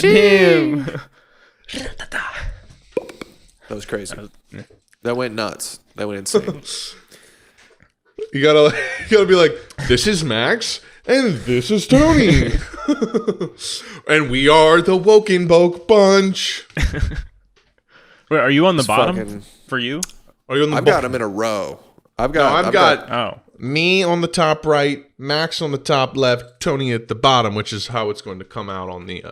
him. That was crazy. That went nuts. That went insane. You gotta be like, this is Max and this is Tony, and we are the Woken Boke bunch. Wait, are you on the bottom for you? Are you on the I've got them in a row. I've got me on the top right, Max on the top left, Tony at the bottom, which is how it's going to come out on the.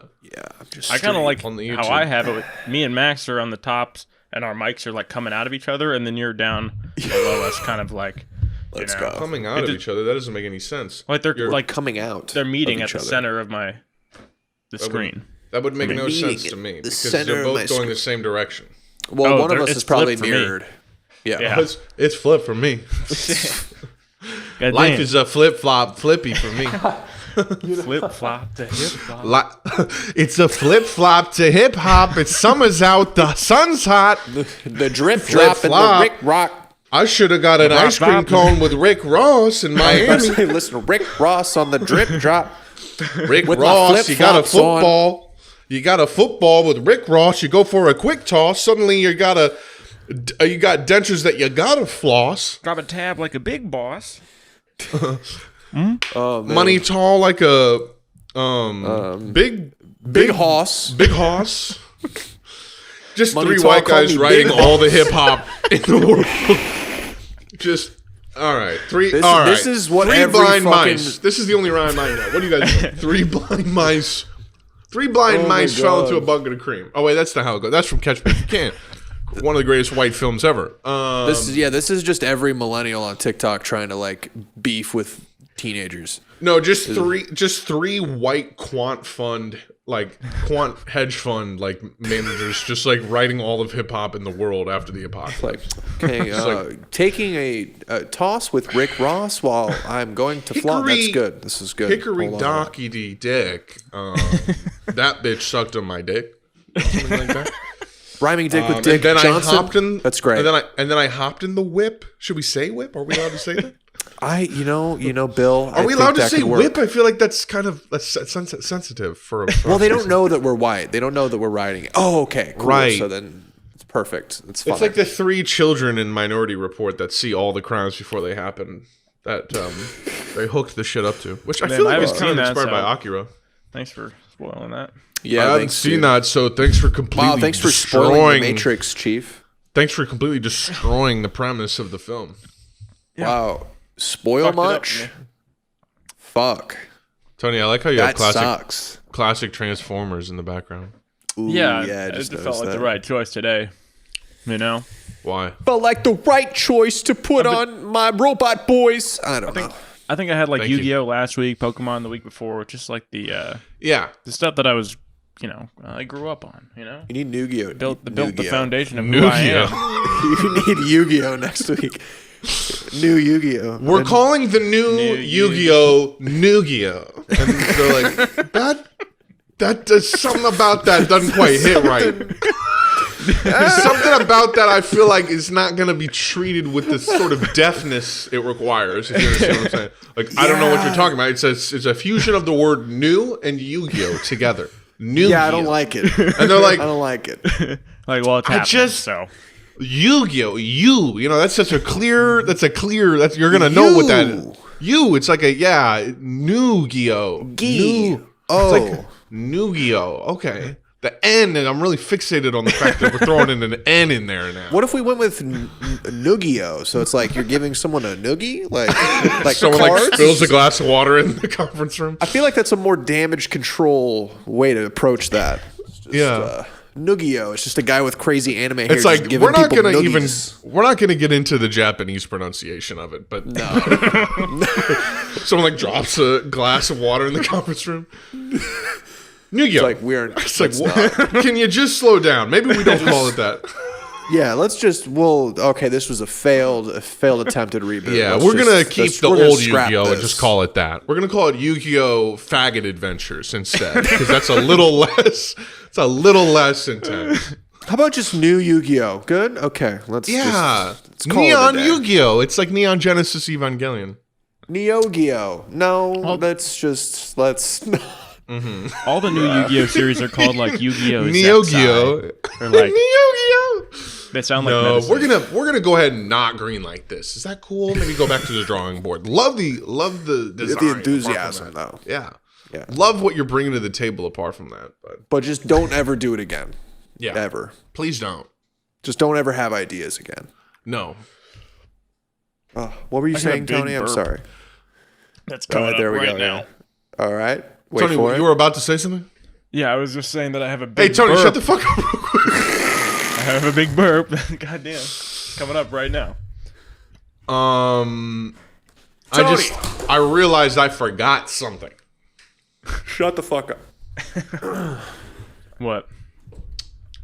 I kind of like on the how I have it. With me and Max are on the tops, and our mics are like coming out of each other, and then you're down below us, kind of like. Let's go. Coming out of each other. That doesn't make any sense. Like they're like coming out. They're meeting at the center of the screen. That would make no sense to me because they're both going the same direction. Well, one of us is probably mirrored. Yeah. It's flip for me. Life is a flip-flop flippy for me. Flip-flop to hip-hop. It's a flip-flop to hip-hop. It's summer's out. The sun's hot. The drip drop and the Rick Rock. I should have got an ice cream cone with Rick Ross in Miami. Listen to Rick Ross on the drip drop. Rick Ross, you got a football. You got a football with Rick Ross. You go for a quick toss. Suddenly you got dentures that you gotta floss. Drop a tab like a big boss. Oh, money tall like a big hoss. Big hoss. Just Money three tall, white guys call me writing Big all the hip hop in the world. Just all right. This is what three every blind fucking... mice. This is the only rhyme I know. What do you guys know? Three blind mice. Three blind mice fell into a bucket of cream. Oh wait, that's not how it goes. That's from Catch Me If You Can. One of the greatest white films ever. This is just every millennial on TikTok trying to like beef with teenagers. No, just three white quant hedge fund like managers just like writing all of hip hop in the world after the apocalypse. Okay, taking a toss with Rick Ross while I'm going to flaunt. That's good. This is good. Hickory docky dick. That bitch sucked on my dick. Something like that. Rhyming dick with Dick and then Johnson. I hopped in. That's great. And then I hopped in the whip. Should we say whip? Are we allowed to say that? Bill. Are we allowed to say whip? I feel like that's kind of sensitive for well, they don't know that we're white. They don't know that we're riding it. Oh, okay. Cool. Right. So then it's perfect. It's fine. It's like the three children in Minority Report that see all the crimes before they happen. That they hooked the shit up to. Which I feel like was kind of inspired by Akira. Thanks for spoiling that. Yeah, I haven't seen that, so thanks for completely thanks for spoiling the Matrix, Chief. Thanks for completely destroying the premise of the film. Yeah. Wow. Spoil much? Fuck. Tony, I like how you have sucks. classic Transformers in the background. Ooh, yeah, it just felt like the right choice today. You know? Why? Felt like the right choice to put on my robot boys. I don't know. I think I had like Yu-Gi-Oh last week, Pokemon the week before, just like the stuff that I was, I grew up on. You need Yu-Gi-Oh. Built the foundation of who I am. You need Yu-Gi-Oh next week. New Yu-Gi-Oh. We're calling the new Yu-Gi-Oh New-Gi-Oh. And they're like, that does something about that doesn't quite hit right. There's something about that I feel like is not going to be treated with the sort of deftness it requires, if you understand what I'm saying. Like, I don't know what you're talking about. It's a fusion of the word new and Yu-Gi-Oh together. New-Gi-Oh. Yeah, I don't like it. And they're like, I don't like it. Like, well, it's happening, so... Yu-Gi-Oh, that's such a clear, you're going to know what that is. It's like New-Gi-Oh. It's like New-Gi-Oh, okay. The N, and I'm really fixated on the fact that we're throwing in an N in there now. What if we went with Noogie-Oh? So it's like you're giving someone a noogie? Like someone like spills a glass of water in the conference room? I feel like that's a more damage control way to approach that. Noogie-Oh. It's just a guy with crazy anime hair. It's like we're not gonna get into the Japanese pronunciation of it, but no. Someone like drops a glass of water in the conference room. Yu-Gi-Oh. It's like can you just slow down? Maybe we don't call it that. Yeah, this was a failed attempted reboot. Yeah, we're going to keep the old Yu-Gi-Oh and just call it that. We're going to call it Yu-Gi-Oh Faggot Adventures instead, because that's a little less intense. How about just new Yu-Gi-Oh? Good? Okay, let's call Neon it Yu-Gi-Oh. It's like Neon Genesis Evangelion. Neo-Gi-Oh. No, let's All the new Yu-Gi-Oh series are called like Yu-Gi-Oh! Neo-Geo. Or like Neo-Geo. they sound like medicine. we're gonna go ahead and not green like this. Is that cool? Maybe go back to the drawing board. Love the design, the enthusiasm though. Yeah. Love what you're bringing to the table apart from that. But just don't ever do it again. Yeah. Ever. Please don't. Just don't ever have ideas again. No. What were you saying, Tony? I'm sorry. That's coming there we right go. now. Yeah. All right. Wait Tony, for it. you were about to say something? Yeah, I was just saying that I have a big Hey, Tony, burp. shut the fuck up real quick. I have a big burp. Goddamn. Coming up right now. Tony. I realized I forgot something. Shut the fuck up. What?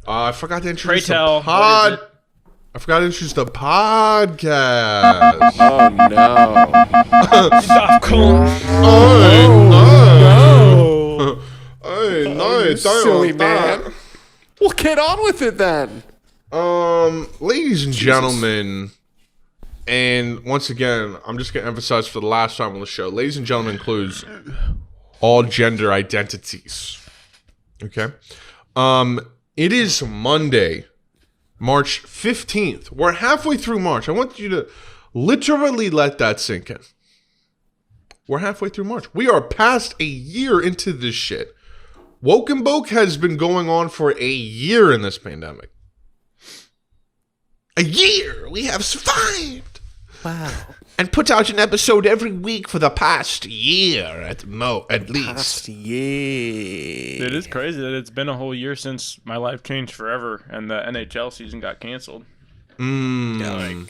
I forgot to introduce tell, I forgot to introduce the podcast. Oh no. Stop calling. No. Hey, no, Silly man. Well, get on with it then. Ladies and gentlemen, and once again, I'm just gonna emphasize for the last time on the show, ladies and gentlemen includes all gender identities. Okay. It is Monday, March 15th. We're halfway through March. I want you to literally let that sink in. We're halfway through March. We are past a year into this shit. Woke and Boke has been going on for a year in this pandemic. A year! We have survived! Wow. And put out an episode every week for the past year at least. Past year. It is crazy that it's been a whole year since my life changed forever and the NHL season got canceled. Yeah,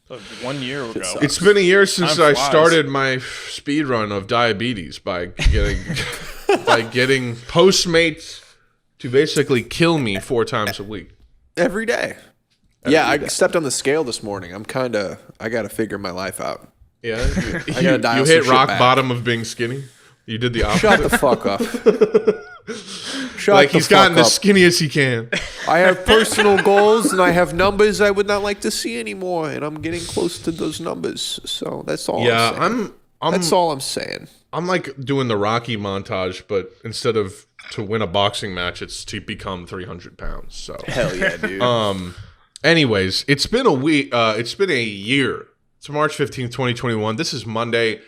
So 1 year ago. It's been a year since Time I flies. started my speed run of diabetes by getting Postmates to basically kill me 4 times a week. every day. I stepped on the scale this morning. I got to figure my life out. Yeah, I gotta dial you some hit shit rock back. bottom of being skinny. You did the opposite. Shut the fuck up. Shut Like the he's gotten fuck as up. skinny as he can. I have personal goals and I have numbers I would not like to see anymore, and I'm getting close to those numbers. So that's all. Yeah, I'm saying. I'm That's all I'm saying. I'm like doing the Rocky montage, but instead of to win a boxing match, it's to become 300 pounds. So Hell yeah, dude. anyways, it's been a week. It's been a year. It's March 15th, 2021. This is Monday.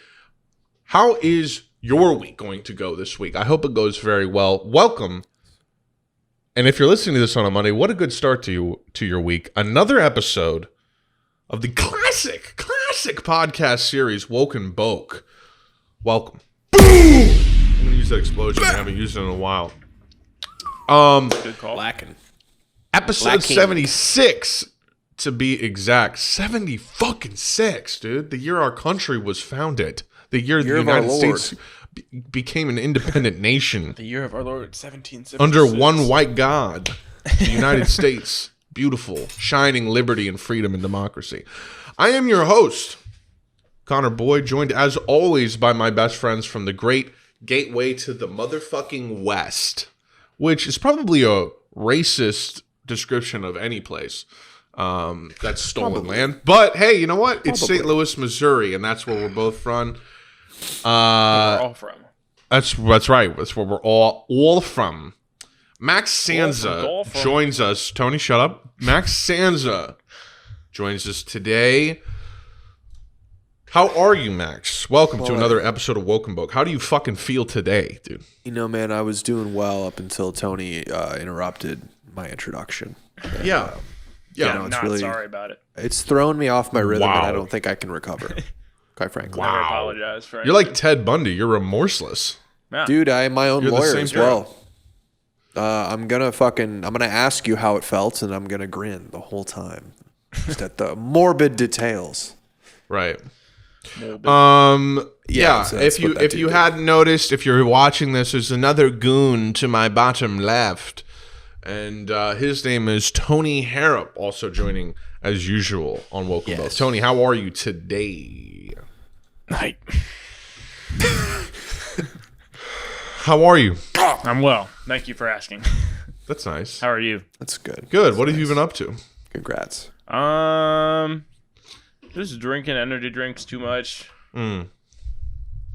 How is your week going to go this week? I hope it goes very well. Welcome. And if you're listening to this on a Monday, what a good start to your week. Another episode of the classic podcast series, Woke and Boke. Welcome. Boom! I'm going to use that explosion. I haven't used it in a while. Good call. Lacking. Episode 76, to be exact. 76, dude. The year our country was founded. The year the United States became an independent nation. The year of our Lord, 1776. Under one white God. The United States. Beautiful. Shining liberty and freedom and democracy. I am your host, Connor Boyd, joined as always by my best friends from the great gateway to the motherfucking West, which is probably a racist description of any place that's stolen land. But hey, you know what? It's St. Louis, Missouri, and that's where we're both from. We're all from. That's right. That's where we're all from. Max Sanza joins us. Tony, shut up. Max Sanza joins us today. How are you, Max? Welcome to another episode of Woke and Boke. How do you fucking feel today, dude? You know, man, I was doing well up until Tony interrupted my introduction. And, Yeah. I'm not sorry about it. It's thrown me off my rhythm, and Wow. I don't think I can recover. Quite frankly. Never apologize for You're like Ted Bundy. You're remorseless. Yeah. Dude, I am my own You're the lawyer same as well. I'm gonna ask you how it felt, and I'm gonna grin the whole time, just at the morbid details. Right. Yeah, so that's what that if you dude hadn't noticed, if you're watching this, there's another goon to my bottom left, and his name is Tony Harrop, also joining as usual on Woke and Boke. Tony, how are you today? Night. How are you? I'm well. Thank you for asking. That's nice. How are you? That's good. Good. What have you been up to? Congrats. Just drinking energy drinks too much. This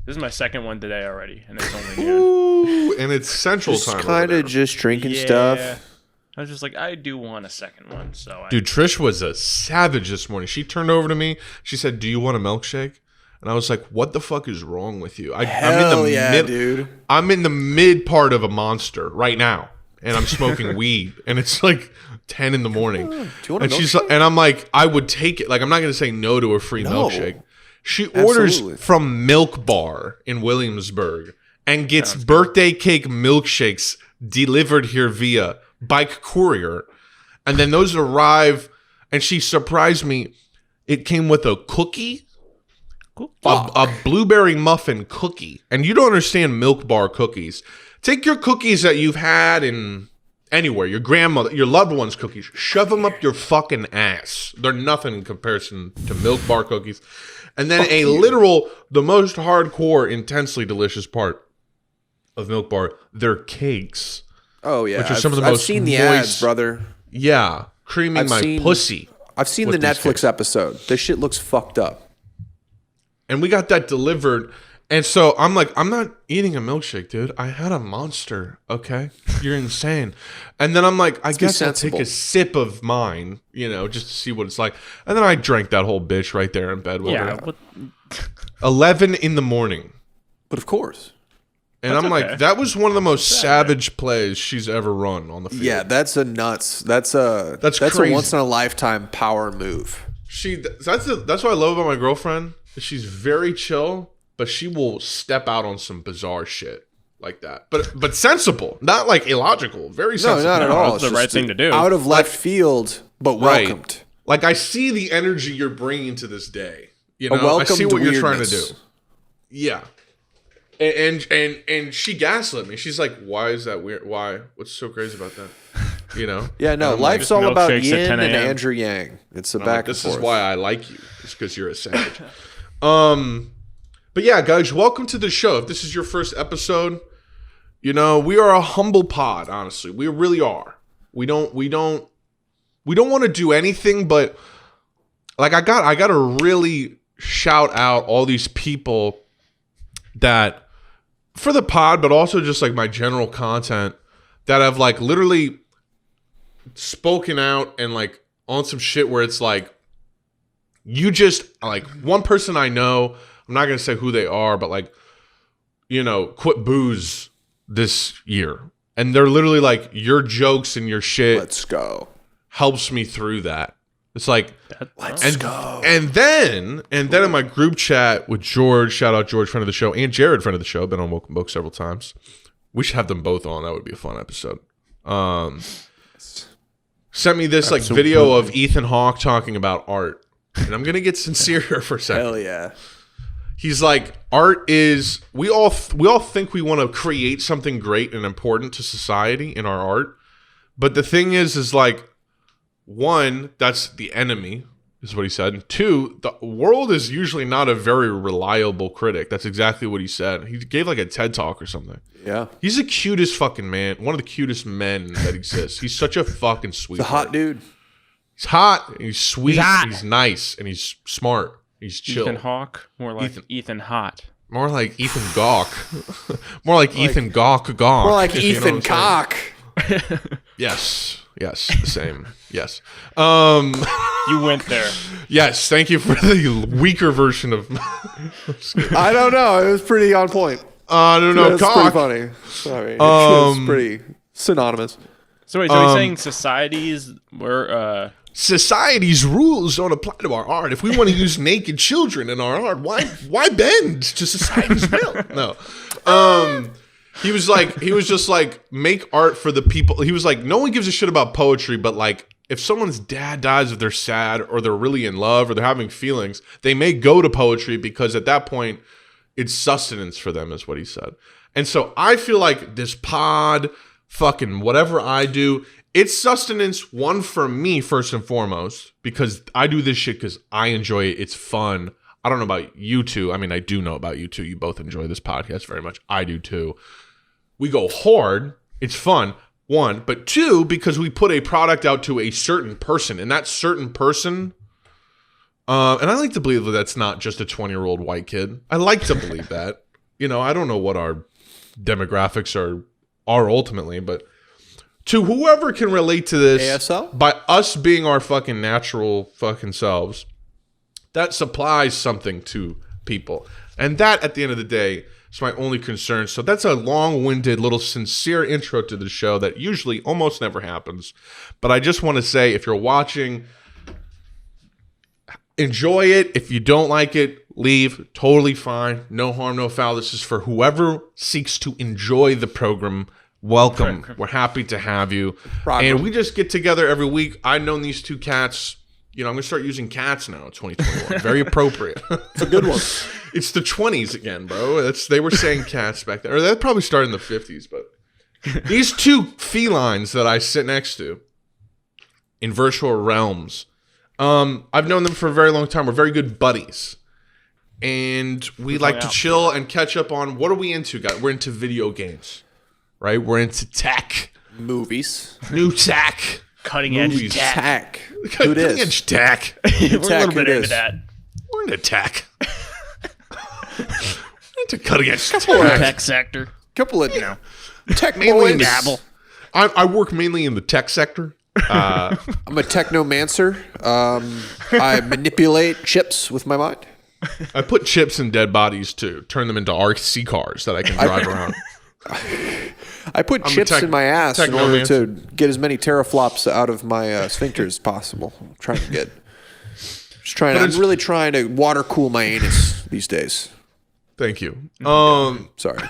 is my second one today already, and it's only noon. and it's Central just Time. Kind of just drinking stuff. I was just like, I do want a second one. Dude, Trish was a savage this morning. She turned over to me. She said, "Do you want a milkshake?" And I was like, "What the fuck is wrong with you?" Dude. I'm in the mid part of a Monster right now, and I'm smoking weed, and it's like 10 in the morning. Do you want a milkshake? She's like, and I'm like, I would take it. Like, I'm not gonna say no to a free milkshake. She orders from Milk Bar in Williamsburg and gets birthday cake milkshakes delivered here via bike courier, and then those arrive, and she surprised me. It came with a cookie, a blueberry muffin cookie, and you don't understand Milk Bar cookies. Take your cookies that you've had in anywhere, your grandmother, your loved one's cookies, shove them up your fucking ass. They're nothing in comparison to Milk Bar cookies. And then the most hardcore, intensely delicious part of Milk Bar, their cakes. Oh, yeah. Which are some of the most I've seen the moist, ads, brother. Yeah. Creaming my pussy. I've seen the Netflix episode. This shit looks fucked up. And we got that delivered. And so I'm like, I'm not eating a milkshake, dude. I had a Monster, okay? You're insane. And then I'm like, I guess I'll take a sip of mine, just to see what it's like. And then I drank that whole bitch right there in bed with her. 11 in the morning. But of course. And I'm like, that was one of the most savage plays she's ever run on the field. Yeah, that's a once in a lifetime power move. That's what I love about my girlfriend. She's very chill, but she will step out on some bizarre shit like that. But sensible, not like illogical. Very sensible. No, not at all. It's the right thing to do. Out of left field, but welcomed. Right. Like, I see the energy you're bringing to this day. I see what you're trying to do. Yeah. And she gaslit me. She's like, "Why is that weird? Why? What's so crazy about that?" Yeah, no. Life's all about yin and Andrew Yang. It's a back and forth. This is why I like you. It's because you're a savage. But yeah, guys, welcome to the show. If this is your first episode, we are a humble pod. Honestly, we really are. We don't want to do anything, but like I got to really shout out all these people that, for the pod, but also just like my general content, that have like literally spoken out and like on some shit where it's like, you just like, one person I know, I'm not going to say who they are, but like, quit booze this year. And they're literally like, your jokes and your shit. Let's go. Helps me through that. It's like, let's go. And then in my group chat with George, shout out George, friend of the show, and Jared, friend of the show, been on Woke and Boke several times. We should have them both on. That would be a fun episode. Sent me this like video of Ethan Hawke talking about art. And I'm going to get sincere here for a second. Hell yeah. He's like, art is, we all think we want to create something great and important to society in our art. But the thing is like, one, that's the enemy, is what he said. And two, the world is usually not a very reliable critic. That's exactly what he said. He gave like a TED talk or something. Yeah. He's the cutest fucking man. One of the cutest men that exists. He's such a fucking sweet. He's a hot dude. He's hot. And he's sweet. He's nice. And he's smart. He's chill. Ethan Hawke? More like Ethan Hot. More like Ethan Gawk. More like Ethan Gawk. More like Ethan Cock. Yes. Yes, the same. Yes. You went there. Yes, thank you for the weaker version of. I don't know. It was pretty on point. I don't know. It's pretty funny. Sorry, it's pretty synonymous. So wait, so he's saying societies were. Society's rules don't apply to our art. If we want to use naked children in our art, why bend to society's will? No. He was just like, make art for the people. He was like, no one gives a shit about poetry, but like, if someone's dad dies, if they're sad or they're really in love or they're having feelings, they may go to poetry because at that point, it's sustenance for them, is what he said. And so I feel like this pod, fucking whatever I do, it's sustenance, one, for me, first and foremost, because I do this shit because I enjoy it. It's fun. I don't know about you two. I mean, I do know about you two. You both enjoy this podcast very much. I do too. We go hard. It's fun. One, but two, because we put a product out to a certain person, and that certain person, and I like to believe that that's not just a 20-year-old white kid. I like to believe that. I don't know what our demographics are ultimately, but to whoever can relate to this, ASL? By us being our fucking natural fucking selves, that supplies something to people. And that, at the end of the day, is my only concern. So that's a long-winded little sincere intro to the show that usually almost never happens. But I just want to say, if you're watching, enjoy it. If you don't like it, leave. Totally fine. No harm, no foul. This is for whoever seeks to enjoy the program. Welcome. We're happy to have you. And we just get together every week. I've known these two cats. I'm going to start using cats now in 2021. Very appropriate. It's a good one. It's the 20s again, bro. They were saying cats back then. Or that probably started in the 50s. But these two felines that I sit next to in virtual realms, I've known them for a very long time. We're very good buddies. And we like to chill and catch up on, what are we into, guys? We're into video games, right? We're into tech. Movies. New tech. Cutting edge tech. Cutting edge tech. We're a little bit into that. We're into tech. We're into cutting edge tech sector. Couple of tech mainly boys. I work mainly in the tech sector. I'm a technomancer. I manipulate chips with my mind. I put chips in dead bodies to turn them into RC cars that I can drive around. I put chips in my ass in order to get as many teraflops out of my sphincter as possible. I'm really trying to water cool my anus these days. Thank you. Sorry.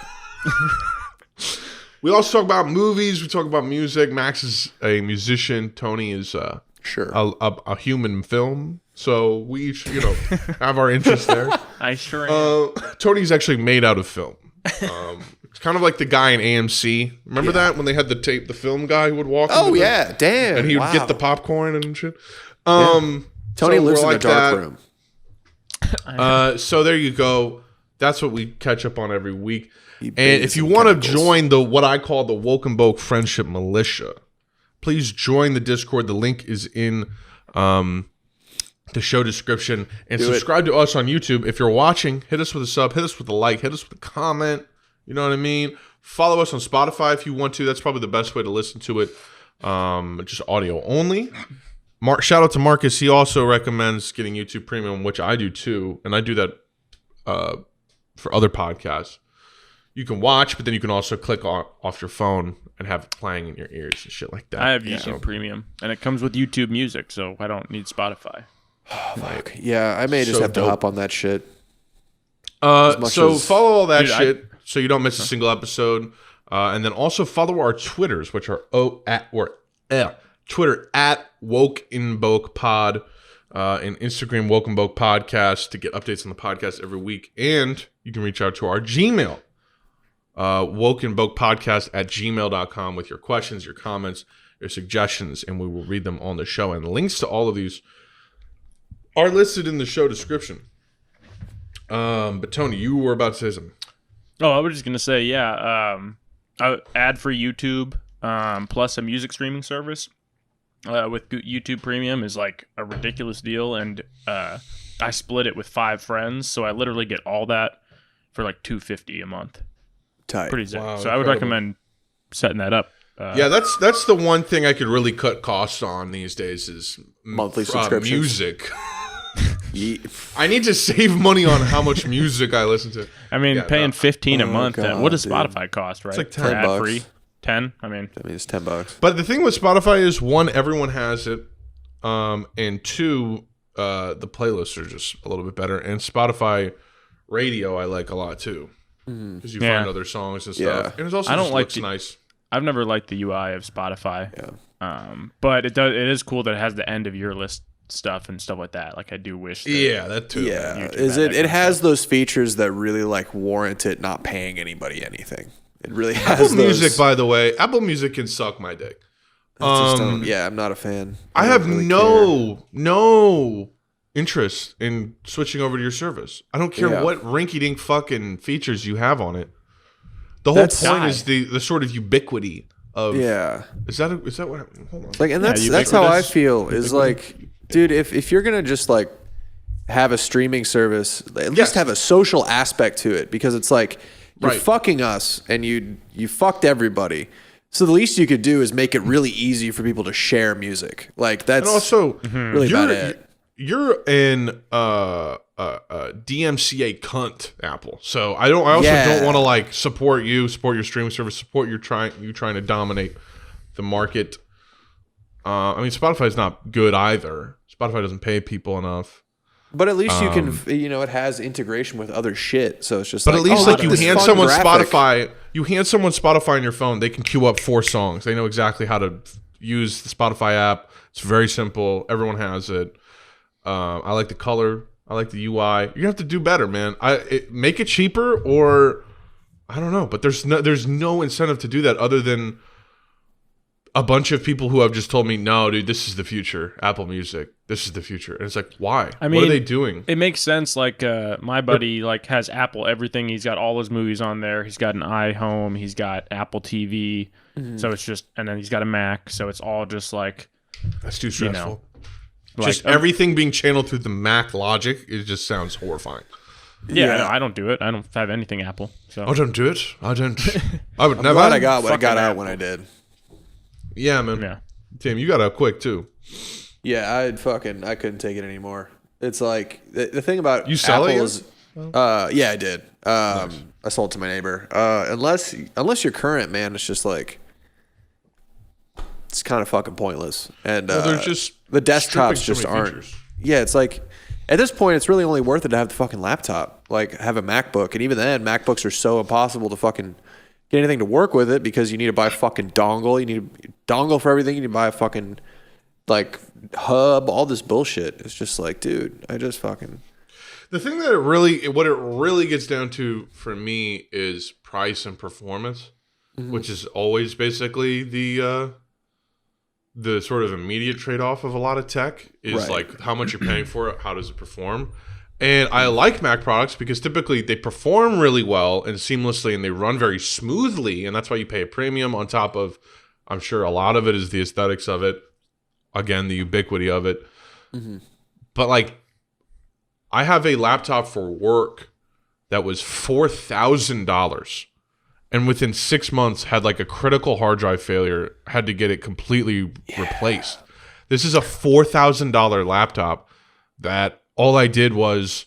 We also talk about movies. We talk about music. Max is a musician. Tony is sure a human film. So we each, have our interests there. I sure am. Tony's actually made out of film. It's kind of like the guy in AMC. Remember that when they had the film guy who would walk? Oh yeah, damn! And he would get the popcorn and shit. Tony lives in the dark room. So there you go. That's what we catch up on every week. And if you want to join what I call the Woke and Boke Friendship Militia, please join the Discord. The link is in the show description. And subscribe to us on YouTube. If you're watching, hit us with a sub, hit us with a like, hit us with a comment. You know what I mean? Follow us on Spotify if you want to. That's probably the best way to listen to it. Just audio only. Shout out to Marcus. He also recommends getting YouTube Premium, which I do too. And I do that for other podcasts. You can watch, but then you can also click off your phone and have it playing in your ears and shit like that. I have YouTube Premium, and it comes with YouTube Music, so I don't need Spotify. Oh, fuck. Yeah, I may just have to hop on that shit. So follow all that shit so you don't miss a single episode. And then also follow our Twitters, which are Twitter at Woke and Boke Pod, and Instagram Woke and Boke Podcast to get updates on the podcast every week. And you can reach out to our Gmail, Woke and Boke Podcast at gmail.com with your questions, your comments, your suggestions, and we will read them on the show. And links to all of these are listed in the show description. But Tony, you were about to say something. Oh, I was just gonna say, ad free YouTube, plus a music streaming service with YouTube Premium is like a ridiculous deal, and I split it with 5 friends, so I literally get all that for like $250 a month. Tight. Pretty sick. Wow, so I would recommend setting that up. Yeah, that's the one thing I could really cut costs on these days is monthly subscriptions. Music. I need to save money on how much music I listen to. I mean, paying $15 a month. God, what does Spotify cost, right? It's like $10. Free? 10? I mean, it's $10. But the thing with Spotify is, one, everyone has it, and two, the playlists are just a little bit better. And Spotify Radio I like a lot too, because you find other songs and stuff. And it's also looks nice. I've never liked the UI of Spotify. But it is cool that it has the end of your list stuff and stuff like that. Like I do wish that that too. It has those features that really like warrant it not paying anybody anything. It really has Apple Music, by the way. Apple Music can suck my dick. I'm not a fan. I have really no interest in switching over to your service. I don't care what rinky-dink fucking features you have on it. The whole point is the sort of ubiquity of Is that what? Hold on. Like, and that's how I feel. Is like, dude, if you're gonna just like have a streaming service, at least have a social aspect to it, because it's like, You're Right. fucking us, and you fucked everybody. So the least you could do is make it really easy for people to share music. Like that's And also, really about it. you're in DMCA cunt, Apple. So I also don't want to like support your streaming service, support you trying to dominate the market. I mean, Spotify's not good either. Spotify doesn't pay people enough. But at least you can, it has integration with other shit. So it's just. But like, at least look like at this you hand fun someone graphic. Spotify, on your phone, they can queue up 4 songs. They know exactly how to use the Spotify app. It's very simple. Everyone has it. I like the color. I like the UI. You have to do better, man. Make it cheaper, or I don't know. But there's no incentive to do that other than a bunch of people who have just told me, no, dude, this is the future. Apple Music, this is the future. And it's like, why? I mean, what are they doing? It makes sense. Like my buddy like has Apple everything. He's got all his movies on there. He's got an iHome. He's got Apple TV. So it's just, and then he's got a Mac. So it's all just like, That's too stressful. like Everything being channeled through the Mac logic, it just sounds horrifying. yeah. No, I don't do it. I don't have anything Apple. So I don't do it. I don't. I would I'm never. glad I got what I fucking got out Apple. when I did. Yeah, man. yeah. Tim, you got out quick too. Yeah, I couldn't take it anymore. It's like the thing about You sell it Apple yet? is, yeah, I did. I sold it to my neighbor. Unless you're current, man, it's just like it's kind of fucking pointless. And Well, they're just the stripping desktops so just many aren't. features. Yeah, it's like at this point, it's really only worth it to have the fucking laptop. Like have a MacBook, and even then, MacBooks are so impossible to fucking get anything to work with it because you need to buy a fucking dongle. You need a dongle for everything. You need to buy a fucking like hub, all this bullshit. It's just like, dude, I just fucking. The thing that what it really gets down to for me is price and performance, which is always basically the sort of immediate trade-off of a lot of tech is Right. like how much you're paying for it, how does it perform. And I like Mac products because typically they perform really well and seamlessly and they run very smoothly, and that's why you pay a premium on top of, I'm sure a lot of it is the aesthetics of it, again, the ubiquity of it. But like, I have a laptop for work that was $4,000 and within 6 months had like a critical hard drive failure, had to get it completely replaced. This is a $4,000 laptop that all I did was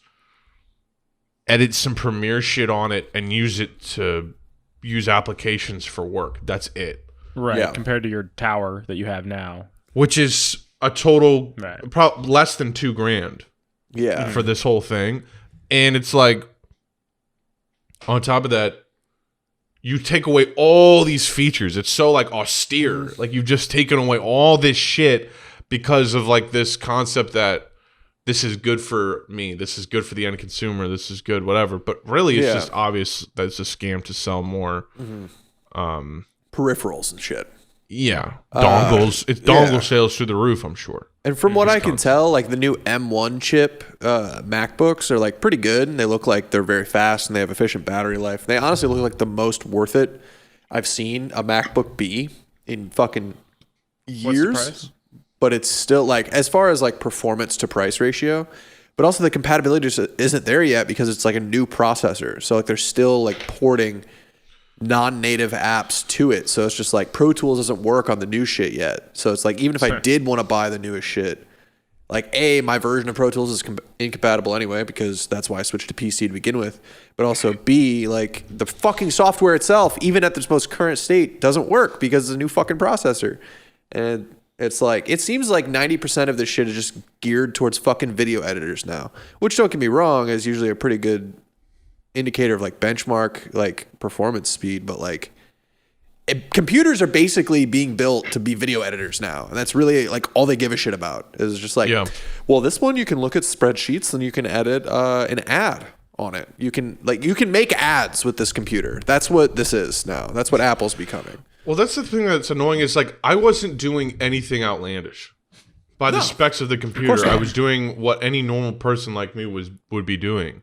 edit some Premiere shit on it and use it to use applications for work. That's it. Right. Yeah. Compared to your tower that you have now. Which is a total Right. less than $2,000 Yeah. for this whole thing. And it's like, on top of that, you take away all these features. It's so like austere. Like you've just taken away all this shit because of like this concept that this is good for me. This is good for the end consumer. This is good, whatever. But really, it's just obvious that it's a scam to sell more. Peripherals and shit. Yeah, dongles. It's dongle sales through the roof, I'm sure. And from what I can tell, like the new M1 chip MacBooks are like pretty good, and they look like they're very fast and they have efficient battery life. They honestly look like the most worth it I've seen a MacBook be in fucking years. What's the price? But it's still like, as far as like performance to price ratio, but also the compatibility just isn't there yet because it's like a new processor. So like they're still like porting non-native apps to it. So it's just like Pro Tools doesn't work on the new shit yet. So it's like, even if I did want to buy the newest shit, like my version of Pro Tools is incompatible anyway because that's why I switched to PC to begin with. But also B, like the fucking software itself, even at its most current state, doesn't work because it's a new fucking processor. And it's like, it seems like 90% of this shit is just geared towards fucking video editors now, which, don't get me wrong, is usually a pretty good indicator of like benchmark, like performance speed. But like computers are basically being built to be video editors now. And that's really like all they give a shit about is just like, well, this one you can look at spreadsheets and you can edit an ad on it. You can make ads with this computer. That's what this is now. That's what Apple's becoming. Well, that's the thing that's annoying is like I wasn't doing anything outlandish by the specs of the computer. I was doing what any normal person like me would be doing.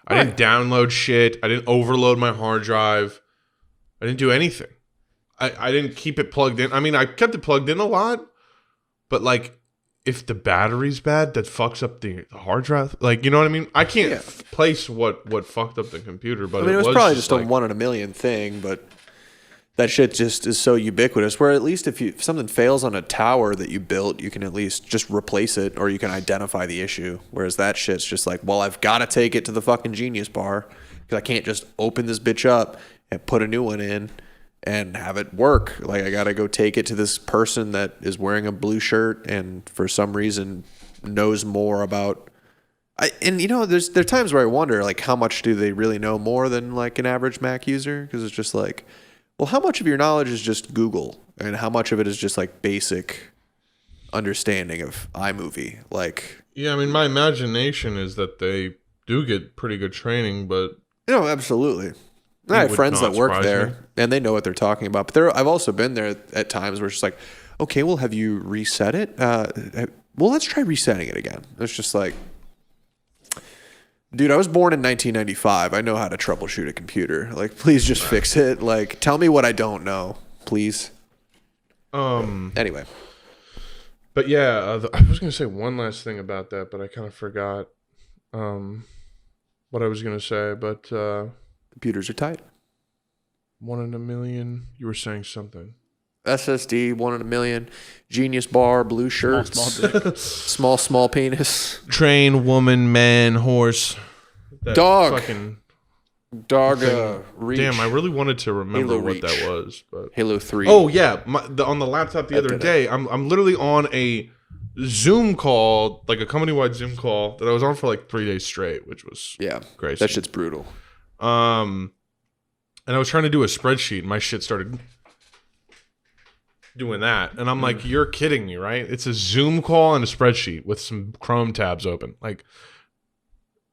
I didn't download shit. I didn't overload my hard drive. I didn't do anything. I didn't keep it plugged in. I mean, I kept it plugged in a lot, but like if the battery's bad, that fucks up the hard drive. Like, you know what I mean? I can't place what fucked up the computer, but I mean, it was probably just a 1 in a million thing, but that shit just is so ubiquitous. Where at least if something fails on a tower that you built, you can at least just replace it, or you can identify the issue. Whereas that shit's just like, well, I've got to take it to the fucking Genius Bar because I can't just open this bitch up and put a new one in and have it work. Like, I gotta go take it to this person that is wearing a blue shirt and for some reason knows more about. And you know, there are times where I wonder, like, how much do they really know more than like an average Mac user? Because it's just like, well, how much of your knowledge is just Google, and how much of it is just like basic understanding of iMovie? Like, yeah, I mean, my imagination is that they do get pretty good training, but absolutely. I have friends that work there, and they know what they're talking about. But I've also been there at times where it's just like, okay, well, have you reset it? Well, let's try resetting it again. It's just like, dude, I was born in 1995. I know how to troubleshoot a computer. Like, please just fix it. Like, tell me what I don't know, please. Anyway. But yeah, I was going to say one last thing about that, but I kind of forgot what I was going to say. But computers are tight. 1 in a million. You were saying something. SSD, 1 in a million. Genius Bar, blue shirts. Small dick. small penis. Train, woman, man, horse. Dog. Fucking dog reach. Damn, I really wanted to remember Halo what Reach. that was. But Halo 3. Oh, yeah. On the laptop the other day, I'm literally on a Zoom call, like a company-wide Zoom call that I was on for like 3 days straight, which was crazy. That shit's brutal. And I was trying to do a spreadsheet, and my shit started doing that. And I'm like, you're kidding me, right? It's a Zoom call and a spreadsheet with some Chrome tabs open. Like,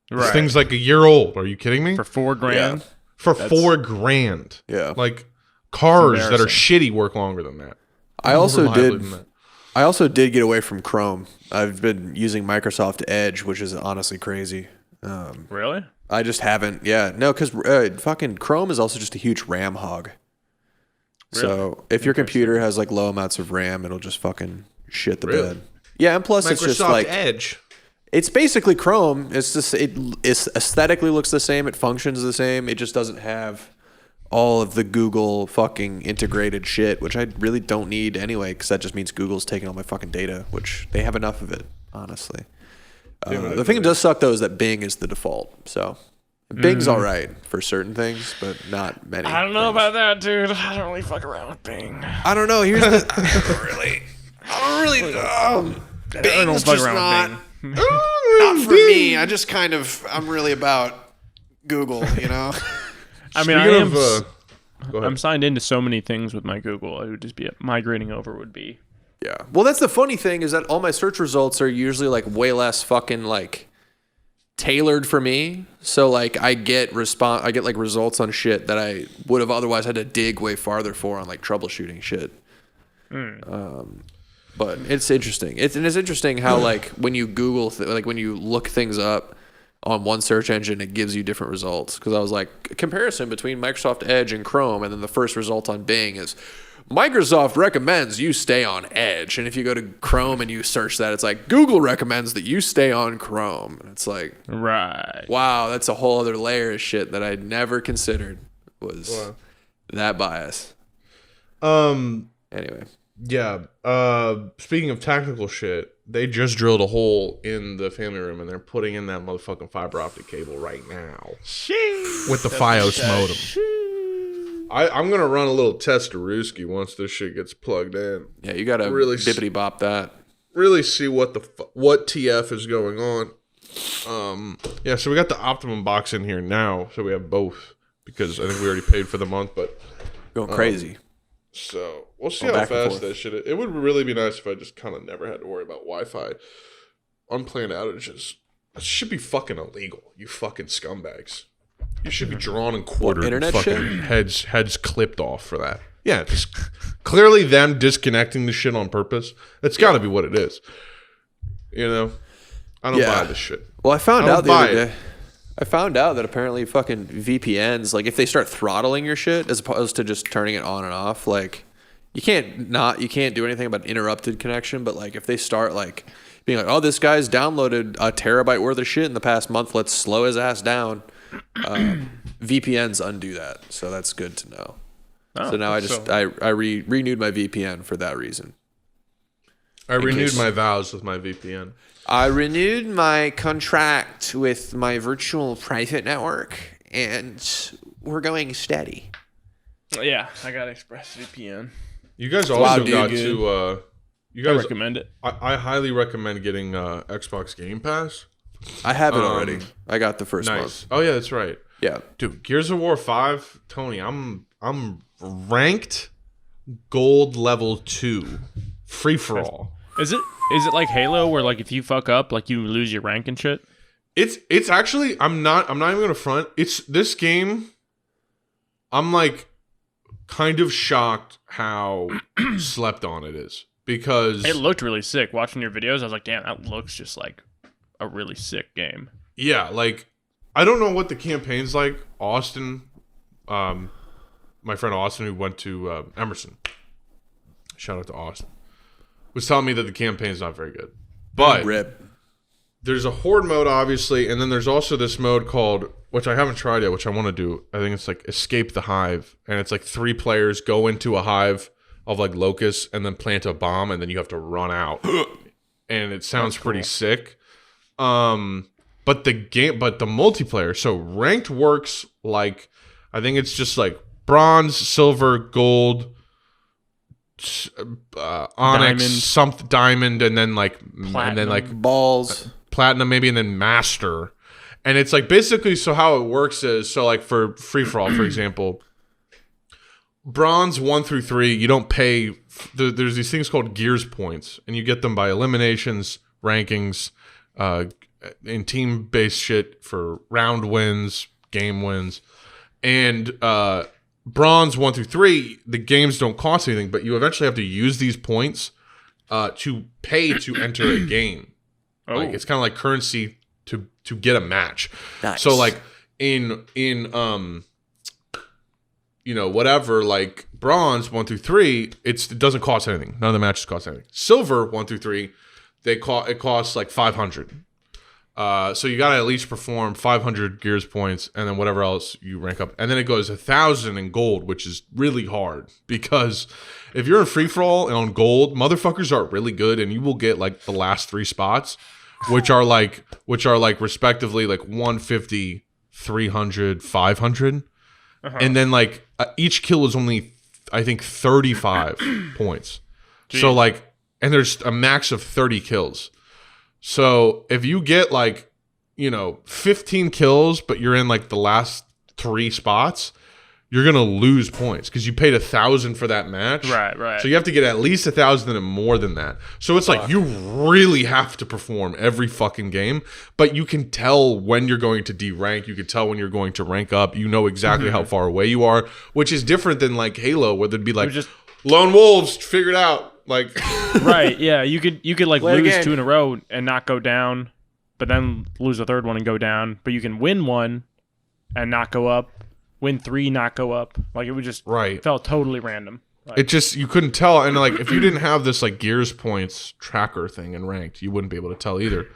this thing's like a year old. Are you kidding me? For $4,000? Yeah. For $4,000. Yeah. Like, cars that are shitty work longer than that. I also did get away from Chrome. I've been using Microsoft Edge, which is honestly crazy. Really? I just haven't. Yeah. No, because fucking Chrome is also just a huge RAM hog. Really? So if your computer has like low amounts of RAM, it'll just fucking shit the bed. Yeah, and plus it's just like Edge. It's basically Chrome. It's just it aesthetically looks the same. It functions the same. It just doesn't have all of the Google fucking integrated shit, which I really don't need anyway, because that just means Google's taking all my fucking data, which they have enough of it, honestly. The thing that does suck, though, is that Bing is the default. So Bing's all right for certain things, but not many. I don't know about that, dude. I don't really fuck around with Bing. I don't know. Here's the... I don't really... Bing's just not... Not for me. I'm really about Google, you know? I mean, I'm signed into so many things with my Google. It would just be migrating over would be. Yeah. Well, that's the funny thing is that all my search results are usually like way less fucking like tailored for me. So like I get like results on shit that I would have otherwise had to dig way farther for on like troubleshooting shit. But it's interesting. It's interesting how like when you Google when you look things up on one search engine, it gives you different results. Because I was like, a comparison between Microsoft Edge and Chrome, and then the first result on Bing is Microsoft recommends you stay on Edge. And if you go to Chrome and you search that, it's like Google recommends that you stay on Chrome. And it's like, right. Wow, that's a whole other layer of shit that I never considered was that bias. Anyway. Yeah. Speaking of technical shit, they just drilled a hole in the family room and they're putting in that motherfucking fiber optic cable right now. With the FiOS modem. I'm going to run a little test to Ruski once this shit gets plugged in. Yeah, you got to really bippity bop that. Really see what TF is going on. Yeah, so we got the Optimum box in here now, so we have both because I think we already paid for the month, but going crazy. So we'll see how fast that shit is. It would really be nice if I just kind of never had to worry about Wi-Fi. Unplanned outages. That should be fucking illegal, you fucking scumbags. You should be drawn and quartered. Internet fucking heads clipped off for that. Yeah, just clearly them disconnecting the shit on purpose. That's got to be what it is. You know? I don't buy this shit. Well, I found out the other day. I found out that apparently fucking VPNs, like if they start throttling your shit as opposed to just turning it on and off, like you can't do anything about interrupted connection, but like if they start like being like, oh, this guy's downloaded a terabyte worth of shit in the past month. Let's slow his ass down. VPNs undo that, so that's good to know. Oh, so now I renewed my VPN for that reason. I renewed my vows with my VPN. I renewed my contract with my virtual private network, and we're going steady. Yeah, I got ExpressVPN. You guys also got to. You guys I recommend it. I highly recommend getting Xbox Game Pass. I have it already. I got the first nice. month. Oh yeah, that's right. Yeah, dude. Gears of War 5, Tony. I'm ranked gold level 2, free for all. Is it like Halo where like if you fuck up like you lose your rank and shit? It's actually I'm not even gonna front. It's this game. I'm like kind of shocked how slept on it is because it looked really sick. Watching your videos, I was like, damn, that looks just like a really sick game. Yeah, like I don't know what the campaign's like. Austin, my friend Austin who went to Emerson. Shout out to Austin. Was telling me that the campaign's not very good. But there's a horde mode, obviously, and then there's also this mode called, which I haven't tried yet, which I want to do. I think it's like Escape the Hive. And it's like 3 players go into a hive of like locusts and then plant a bomb, and then you have to run out. And it sounds pretty sick. But the multiplayer, so ranked works like, I think it's just like bronze, silver, gold, onyx, diamond, and then like platinum. And then like balls, platinum maybe, and then master. And it's like basically, so how it works is, so like for free for all, for example, bronze 1 through 3, you don't pay. There's these things called Gears points, and you get them by eliminations, rankings, in team based shit for round wins, game wins, and bronze 1 through 3, the games don't cost anything, but you eventually have to use these points to pay to enter a game. Oh. Like it's kind of like currency to get a match. Nice. So like in whatever, like bronze 1 through 3, it doesn't cost anything. None of the matches cost anything. Silver 1 through 3, it costs like 500. So you gotta at least perform 500 Gears points, and then whatever else you rank up, and then it goes 1,000 in gold, which is really hard because if you're in free for all and on gold, motherfuckers are really good, and you will get like the last 3 spots, which are like respectively like 150, 300, 500, and then like each kill is only I think 35 points. Jeez. So like, and there's a max of 30 kills. So if you get like, 15 kills, but you're in like the last 3 spots, you're going to lose points because you paid 1,000 for that match. Right. So you have to get at least 1,000 and more than that. So it's like you really have to perform every fucking game, but you can tell when you're going to derank. You can tell when you're going to rank up. You know exactly how far away you are, which is different than like Halo, where there'd be like lone wolves figured out. Like right, yeah, you could like lose 2 in a row and not go down, but then lose a third one and go down. But you can win 1 and not go up, win 3, not go up. Like it would just felt totally random. Like, it just, you couldn't tell, and like if you didn't have this like Gears points tracker thing in ranked, you wouldn't be able to tell either.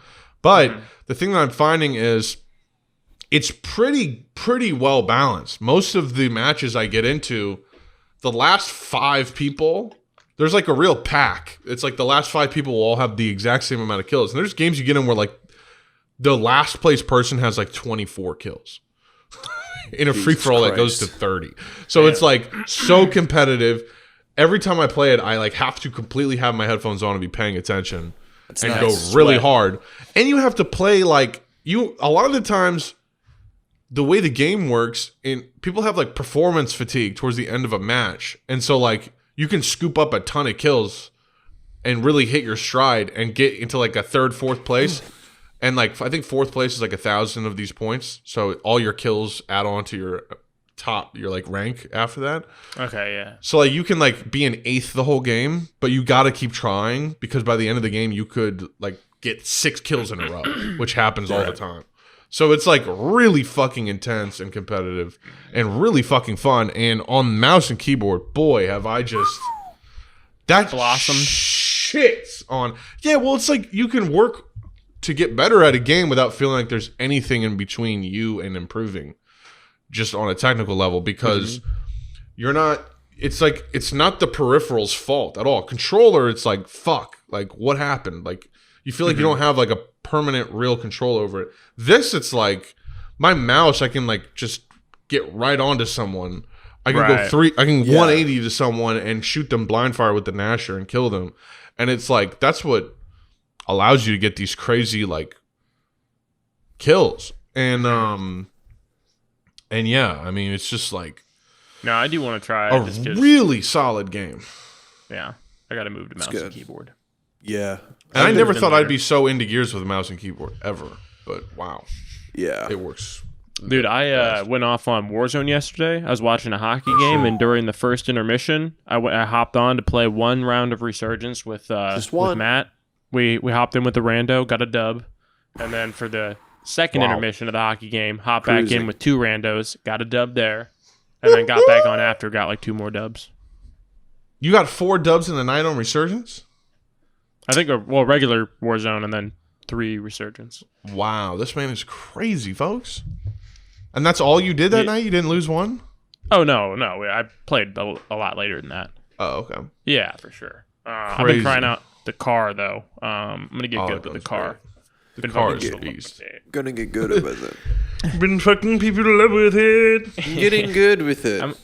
But the thing that I'm finding is it's pretty well balanced. Most of the matches I get into, the last 5 people. There's like a real pack. It's like the last 5 people will all have the exact same amount of kills. And there's games you get in where like the last place person has like 24 kills in a free-for-all that goes to 30. So it's like so competitive. Every time I play it, I like have to completely have my headphones on and be paying attention go really hard. And you have to play like a lot of the times the way the game works, and people have like performance fatigue towards the end of a match. And so like you can scoop up a ton of kills and really hit your stride and get into like a 3rd, 4th place. And like, I think 4th place is like 1,000 of these points. So all your kills add on to your your like rank after that. Okay, yeah. So like you can like be an 8th the whole game, but you got to keep trying because by the end of the game, you could like get 6 kills in a row, which happens all the time. So it's like really fucking intense and competitive and really fucking fun. And on mouse and keyboard, boy, have I just... That blossomed. Shit on. Yeah, well, it's like you can work to get better at a game without feeling like there's anything in between you and improving just on a technical level, because you're not, it's like, it's not the peripheral's fault at all. Controller, it's like, fuck, like what happened? Like you feel like you don't have like a permanent real control over it. This, it's like my mouse, I can like just get right onto someone. I can I can 180 to someone and shoot them blind fire with the Nasher and kill them. And it's like, that's what allows you to get these crazy like kills. And yeah, I mean, it's just like No, I do want to try a just 'cause, really solid game. yeah, I got to move to mouse and keyboard. Yeah. And I never thought I'd be so into Gears with a mouse and keyboard ever. But wow. Yeah. It works. Dude, I went off on Warzone yesterday. I was watching a hockey game, and during the first intermission, I hopped on to play one round of Resurgence with Matt. We hopped in with the rando, got a dub, and then for the second intermission of the hockey game, hopped back in with 2 randos, got a dub there, and then got back on after, got like 2 more dubs. You got 4 dubs in the night on Resurgence? I think regular Warzone and then 3 Resurgence. Wow, this man is crazy, folks. And that's all you did that night? You didn't lose one? Oh, no. I played a lot later than that. Oh, okay. Yeah, for sure. I've been trying out the car, though. I'm going to get good with the car. The car is a beast. Gonna get good with it. Been fucking people to live with it. Getting good with it.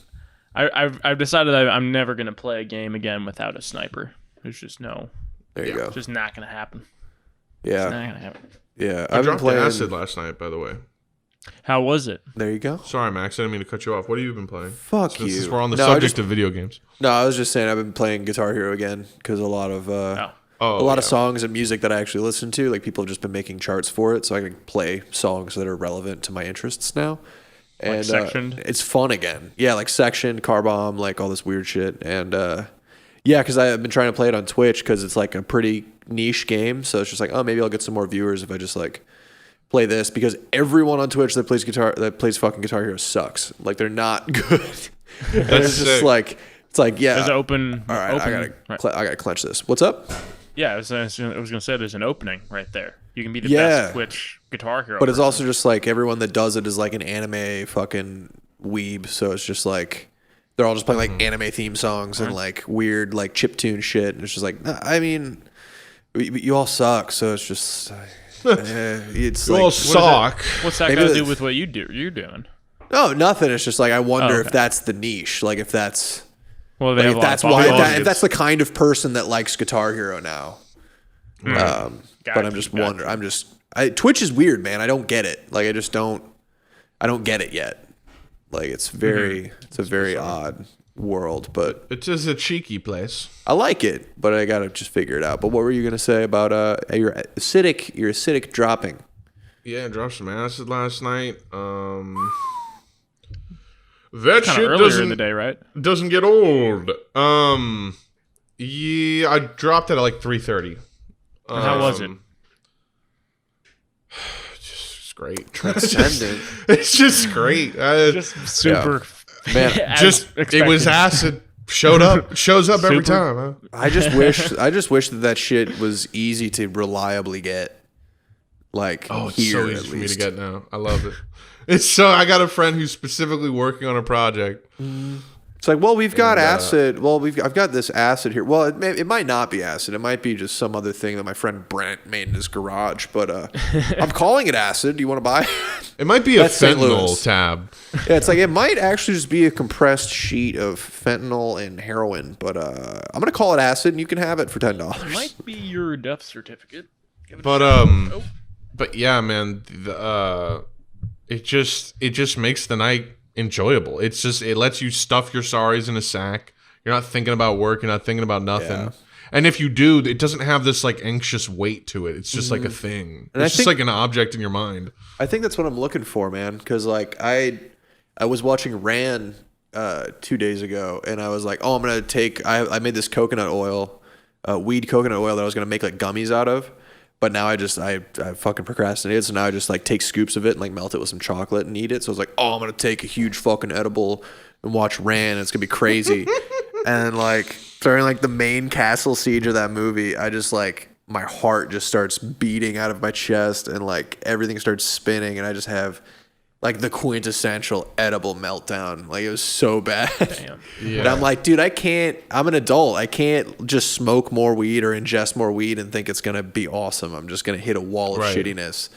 I've decided I'm never going to play a game again without a sniper. There's just no... There you go. It's just not going to happen. Yeah. It's not going to happen. Yeah. I dropped an acid last night, by the way. How was it? There you go. Sorry, Max. I didn't mean to cut you off. What have you been playing? Fuck you. Since we're on the subject of video games. No, I was just saying I've been playing Guitar Hero again because a lot of of songs and music that I actually listen to, like people have just been making charts for it, so I can play songs that are relevant to my interests now. And like Sectioned? It's fun again. Yeah, like Sectioned, Car Bomb, like all this weird shit. And yeah, because I've been trying to play it on Twitch because it's like a pretty niche game. So it's just like, oh, maybe I'll get some more viewers if I just like play this, because everyone on Twitch that plays fucking Guitar Hero sucks. Like they're not good. It's just like, it's like, yeah. There's open. All right, I gotta clench this. What's up? Yeah, I was gonna say there's an opening right there. You can be the best Twitch Guitar Hero. But it's also just like everyone that does it is like an anime fucking weeb. So it's just like they're all just playing like anime theme songs and like weird like chiptune shit. And it's just like, I mean, you all suck. So it's just. It's you like, all suck. What's that got to do with what you're doing? No, nothing. It's just like I wonder if that's the niche. Like if that's if that's the kind of person that likes Guitar Hero now. But I'm just wondering. Twitch is weird, man. I don't get it. Like I don't get it yet. Like it's a very odd world, but it is a cheeky place. I like it, but I gotta just figure it out. But what were you gonna say about your acidic dropping? Yeah, I dropped some acid last night. That shit earlier in the day, right? Doesn't get old. Yeah, I dropped it at like 3:30. How was it? Just great. Transcendent. It's just great. Just super. Yeah. Man, it was acid. Shows up every time. Huh? I just wish that shit was easy to reliably get. Like, it's here, so easy for me to get now. I love it. I got a friend who's specifically working on a project. It's like, well, we've got acid. Well, I've got this acid here. Well, it might not be acid. It might be just some other thing that my friend Brent made in his garage. But I'm calling it acid. Do you want to buy it? It might be a fentanyl tab. Yeah, it's like it might actually just be a compressed sheet of fentanyl and heroin. But I'm gonna call it acid, and you can have it for $10. It might be your death certificate. But yeah, man, it just makes the night enjoyable. It lets you stuff your sorries in a sack. You're not thinking about work. You're not thinking about nothing. Yeah. And if you do, it doesn't have this like anxious weight to it. It's just like a thing. And it's just like an object in your mind. I think that's what I'm looking for, man. Because like I was watching Ran 2 days ago, and I was like, oh, I'm gonna take. I made this coconut oil, weed coconut oil that I was gonna make like gummies out of. But now I fucking procrastinated. So now I just like take scoops of it and like melt it with some chocolate and eat it. So I was like, oh, I'm going to take a huge fucking edible and watch Ran. And it's going to be crazy. And like during like the main castle siege of that movie, I just like my heart just starts beating out of my chest and like everything starts spinning and I just have like the quintessential edible meltdown. Like it was so bad. Damn. Yeah. But I'm like, dude, I'm an adult. I can't just smoke more weed or ingest more weed and think it's going to be awesome. I'm just going to hit a wall of shittiness.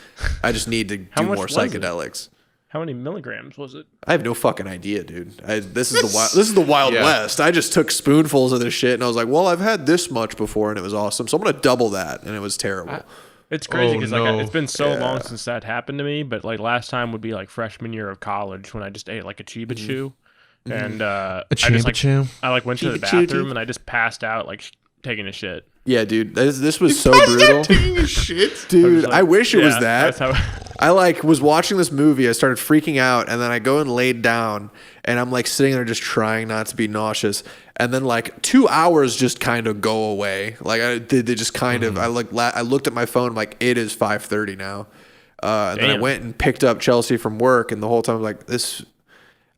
I just need to do much more was psychedelics. How many milligrams was it? I have no fucking idea, dude. This is the Wild West. I just took spoonfuls of this shit and I was like, well, I've had this much before and it was awesome. So I'm going to double that. And it was terrible. It's crazy because no. it's been so long since that happened to me. But like last time would be like freshman year of college when I just ate like a Chiba Chew, and I went to the bathroom and I just passed out like taking a shit. Yeah, dude. This was so brutal. Taking a shit? Dude, like, I wish it was yeah, that. that's how- I like was watching this movie. I started freaking out, and then I go and laid down, and I'm like sitting there just trying not to be nauseous. And then like 2 hours just kind of go away. Like they just kind of. I looked at my phone. I'm like, it is 5:30 now. And then I went and picked up Chelsea from work, and the whole time I'm like this.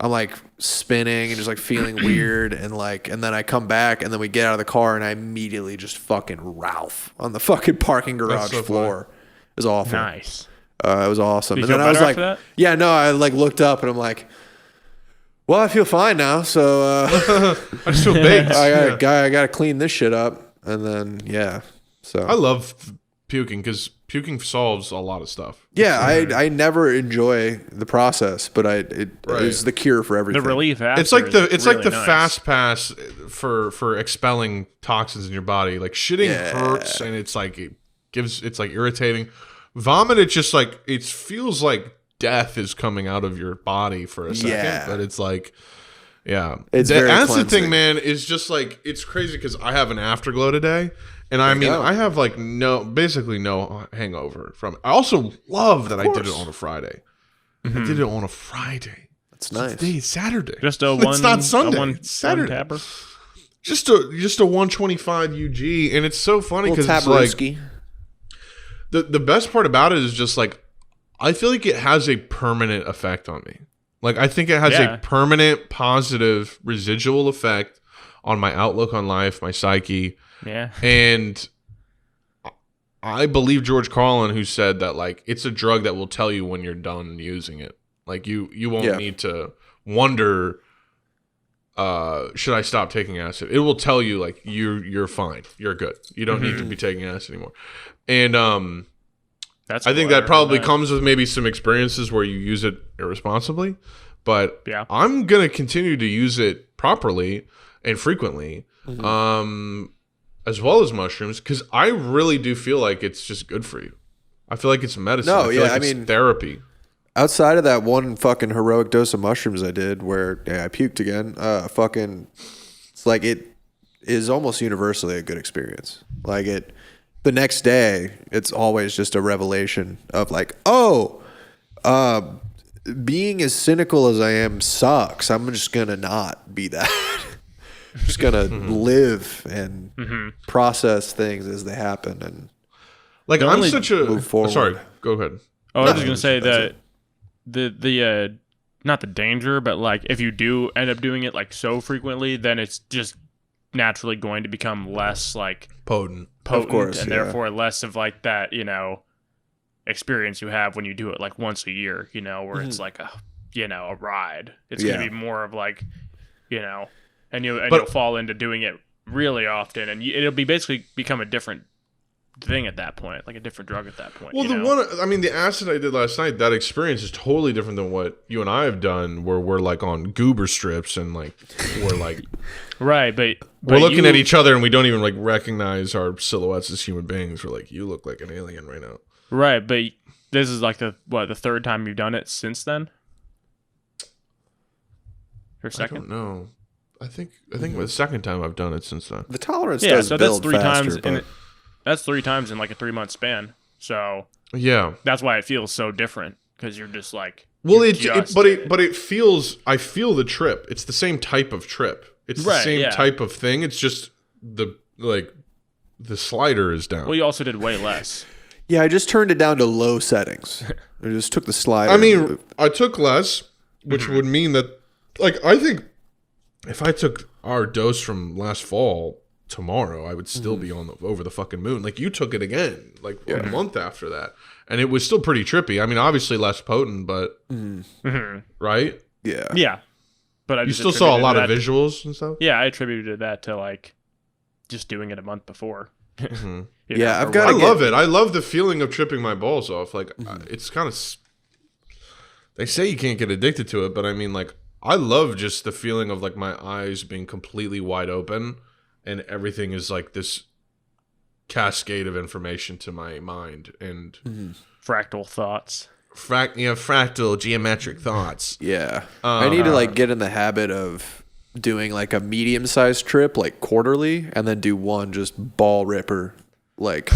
I'm like spinning and just like feeling weird and then I come back and then we get out of the car and I immediately just fucking Ralph on the fucking parking garage floor. It was awful. Nice. It was awesome. Did And you then feel I was better like, after that? yeah, no, I like looked up and I'm like, well, I feel fine now. So I just feel baked. I gotta clean this shit up. And then yeah. So I love puking because puking solves a lot of stuff. yeah, I never enjoy the process, but it is the cure for everything. The relief after. It's like the is like really the nice. fast pass for expelling toxins in your body. Like shitting hurts and it's like it's like irritating. Vomit, it's just like it feels like death is coming out of your body for a second, Yeah. but it's like It's the very acid cleansing. thing, man, is just like it's crazy because I have an afterglow today. And I mean, go. I have like basically no hangover from it. I also love that I did it on a Friday. I did it on a Friday. It's nice. Today is Saturday. Just a one. It's not Sunday. A one, It's Saturday. One tapper. Just a 125 UG, and it's so funny because it's like Tabarooski. the best part about it is just like I feel like it has a permanent effect on me. Like I think it has Yeah. a permanent positive residual effect on my outlook on life, my psyche. Yeah. And I believe George Carlin, who said that like it's a drug that will tell you when you're done using it. Like you won't need to wonder, should I stop taking acid? It will tell you like you're fine, you're good. You don't need to be taking acid anymore. And That's. I think cool. that probably heard comes with maybe some experiences where you use it irresponsibly. But Yeah. I'm gonna continue to use it properly and frequently. As well as mushrooms, because I really do feel like it's just good for you. I feel like it's medicine. No, I feel yeah, like I it's mean- therapy. Outside of that one fucking heroic dose of mushrooms I did where I puked again, it's like it is almost universally a good experience. Like the next day, it's always just a revelation of like, being as cynical as I am sucks. I'm just going to not be that. I'm just going to live and process things as they happen. And Like I'm only such a move forward. Sorry, go ahead. Oh, I was just gonna that's- say that's that the not the danger, but like if you do end up doing it like so frequently, then it's just naturally going to become less like Potent. potent, course, and yeah. therefore less of like that experience you have when you do it like once a year, where it's like a a ride. It's Yeah. gonna be more of like and you'll fall into doing it really often, and it'll be basically become a different thing at that point, like a different drug at that point. Well, the acid I did last night, that experience is totally different than what you and I have done, where we're like on goober strips and like we're like right, but we're looking at each other and we don't even like recognize our silhouettes as human beings. We're like, you look like an alien right now. Right, but this is like the third time you've done it since then? Or I second? don't know. I think the second time I've done it since then. the tolerance Yeah, does so that's build three faster, times but that's 3 times in like a 3-month span. So Yeah. that's why it feels so different, because you're just like Well, you it just but did it but it feels. I feel the trip. It's the same type of trip. It's the Right, same yeah. type of thing. It's just the slider is down. Well, you also did way less. yeah, I just turned it down to low settings. I just took the slider. I mean, I took less, which would mean that, like, I think if I took our dose from last fall tomorrow, I would still be over the fucking moon. Like you took it again, like a month after that, and it was still pretty trippy. I mean, obviously less potent, but right? Yeah. Yeah. But You still saw a lot of visuals and stuff. Yeah, I attributed that to like just doing it a month before. Yeah, I've got. I love it. I love the feeling of tripping my balls off. Like it's kind of. They say you can't get addicted to it, but I mean, like, I love just the feeling of like my eyes being completely wide open, and everything is like this cascade of information to my mind and fractal thoughts. Fractal geometric thoughts. Yeah, I need to like get in the habit of doing like a medium-sized trip, like quarterly, and then do one just ball ripper, like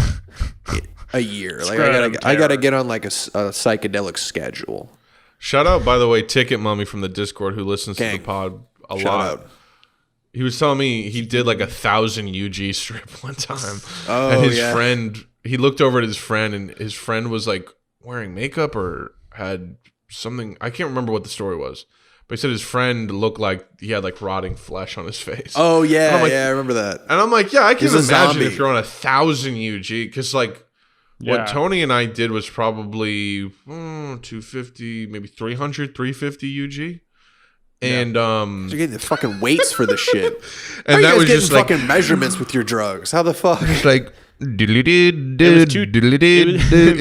a year. Like I gotta get on like a psychedelic schedule. Shout out, by the way, Ticket Mummy from the Discord who listens to the pod a lot. Out. He was telling me he did like 1,000 UG strip one time. Oh, and his friend, he looked over at his friend, and his friend was like wearing makeup or had something. I can't remember what the story was, but he said his friend looked like he had like rotting flesh on his face. Oh yeah, like, yeah, I remember that. And I'm like, yeah, I can He's a imagine zombie. if you're on 1,000 UG, because like. What Tony and I did was probably 250, maybe 300, 350 UG. And you're getting the fucking weights for the shit. And that was just like fucking measurements with your drugs. How the fuck? It's like it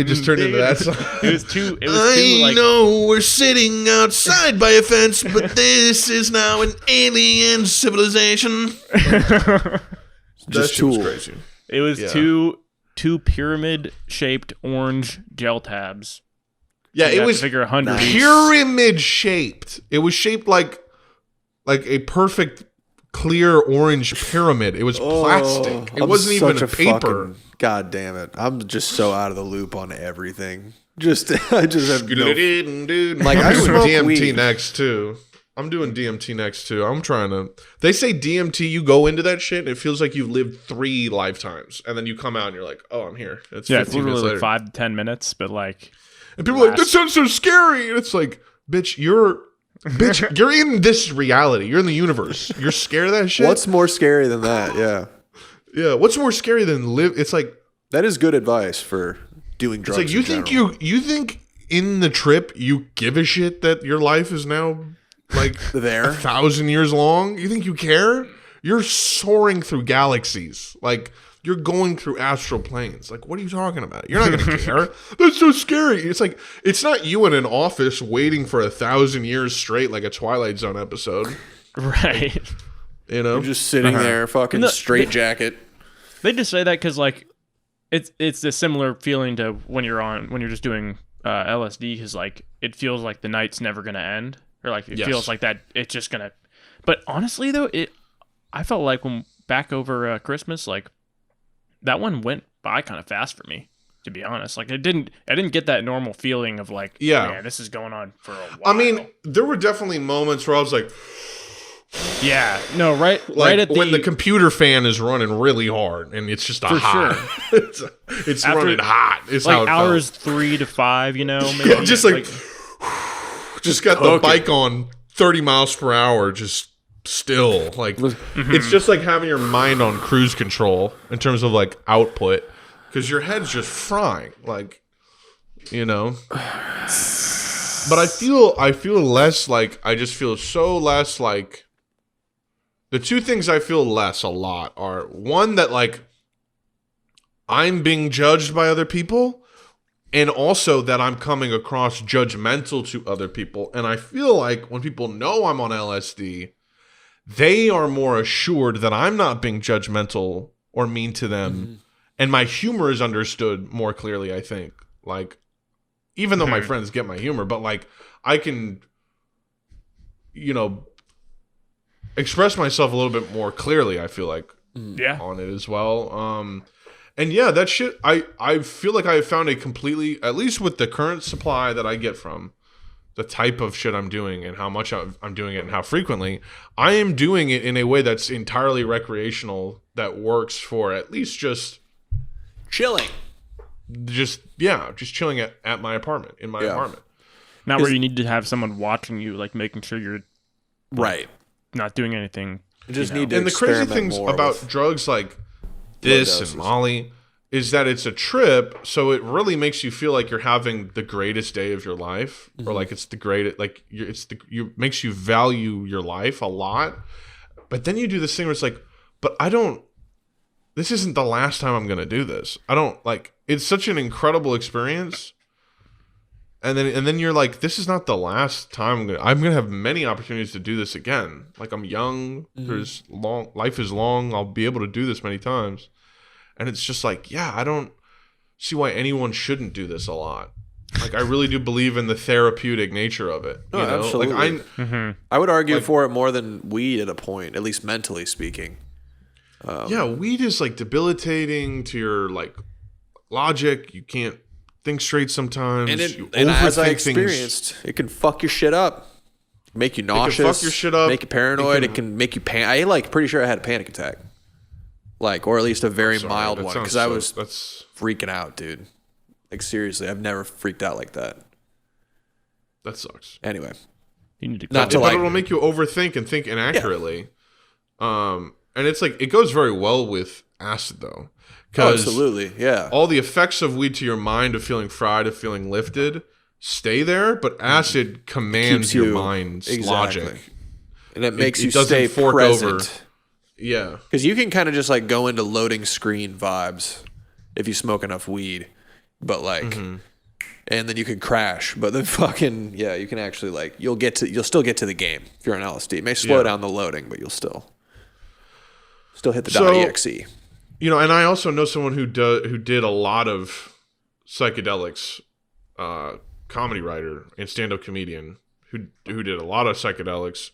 just turned into that song. It was too I know we're sitting outside by a fence, but this is now an alien civilization. Just too crazy. It was two pyramid-shaped orange gel tabs. Yeah, So it was figure 100 pyramid shaped. It was shaped like a perfect clear orange pyramid. It was plastic. It wasn't even a paper. God damn it! I'm just so out of the loop on everything. I just have no. Like I I'm doing smoke DMT weed. next too. I'm doing DMT next too. I'm trying to. They say DMT, you go into that shit, and it feels like you've lived 3 lifetimes, and then you come out and you're like, oh, I'm here. It's 15 it's literally minutes like later. 5 to 10 minutes, but like, And people are like, that sounds so scary. And it's like, bitch, you're in this reality. You're in the universe. You're scared of that shit. What's more scary than that? Yeah, Yeah. What's more scary than live? It's like that is good advice for doing drugs. It's like you think in the trip you give a shit that your life is now like there 1,000 years long. You think you care? You're soaring through galaxies. Like you're going through astral planes. Like what are you talking about? You're not gonna care. That's so scary. It's like it's not you in an office waiting for 1,000 years straight like a Twilight Zone episode. right. You know, you're just sitting there, fucking straight jacket. They just say that because like it's a similar feeling to when you're just doing LSD, because like it feels like the night's never gonna end, or like it feels like that it's just gonna. But honestly though, I felt like when back over Christmas, like that one went by kind of fast for me, to be honest. Like I didn't get that normal feeling of like, man, this is going on for a while. I mean, there were definitely moments where I was like, yeah, no, right at when the computer fan is running really hard and it's just hot. Sure. it's running hot. It's like how it hours felt. 3 to 5, you know, maybe. just like just got the bike on 30 miles per hour, just still like it's just like having your mind on cruise control in terms of like output, because your head's just frying, like, you know. But I feel less like, I just feel so less like. The two things I feel less a lot are, one, that like I'm being judged by other people, and also that I'm coming across judgmental to other people. And I feel like when people know I'm on LSD, they are more assured that I'm not being judgmental or mean to them. And my humor is understood more clearly, I think. Like, even though my friends get my humor, but like I can, you know, express myself a little bit more clearly, I feel like, on it as well. And yeah, that shit, I feel like I have found a completely, at least with the current supply that I get from the type of shit I'm doing and how much I'm doing it and how frequently, I am doing it in a way that's entirely recreational, that works for at least just chilling. Just chilling at my apartment, in my apartment. Not where you need to have someone watching you, like making sure you're right. not doing anything. You just you know. need to And the crazy experiment things more about with drugs like this doses. and Molly is that it's a trip, so it really makes you feel like you're having the greatest day of your life, or like it's the greatest, like makes you value your life a lot. But then you do this thing where it's like, but this isn't the last time I'm gonna do this. I don't like. It's such an incredible experience. And then you're like, this is not the last time I'm gonna have many opportunities to do this again. Like I'm young, life is long, I'll be able to do this many times. And it's just like, yeah, I don't see why anyone shouldn't do this a lot. Like I really do believe in the therapeutic nature of it. No, you know? absolutely. Like I would argue for it more than weed at a point, at least mentally speaking. yeah, weed is like debilitating to your like logic. You can't think straight sometimes. And as I experienced, it can fuck your shit up. Make you nauseous. It can fuck your shit up. Make you paranoid. It can make you I pretty sure I had a panic attack. Like, or at least a very mild one, because I was freaking out, dude. Like seriously, I've never freaked out like that. That sucks. Anyway, You need to Not call to it. But it'll make you overthink and think inaccurately. And it's like it goes very well with acid though. absolutely, yeah. All the effects of weed to your mind of feeling fried, of feeling lifted, stay there, but acid commands Keeps your you- mind's exactly. logic. And it makes it you doesn't stay fork present. over. Yeah. Because you can kind of just like go into loading screen vibes if you smoke enough weed, but like, and then you can crash. But then fucking you can actually like you'll still get to the game if you're on LSD. It may slow down the loading, but you'll still hit the .exe. You know, and I also know someone who did a lot of psychedelics, comedy writer and stand-up comedian who did a lot of psychedelics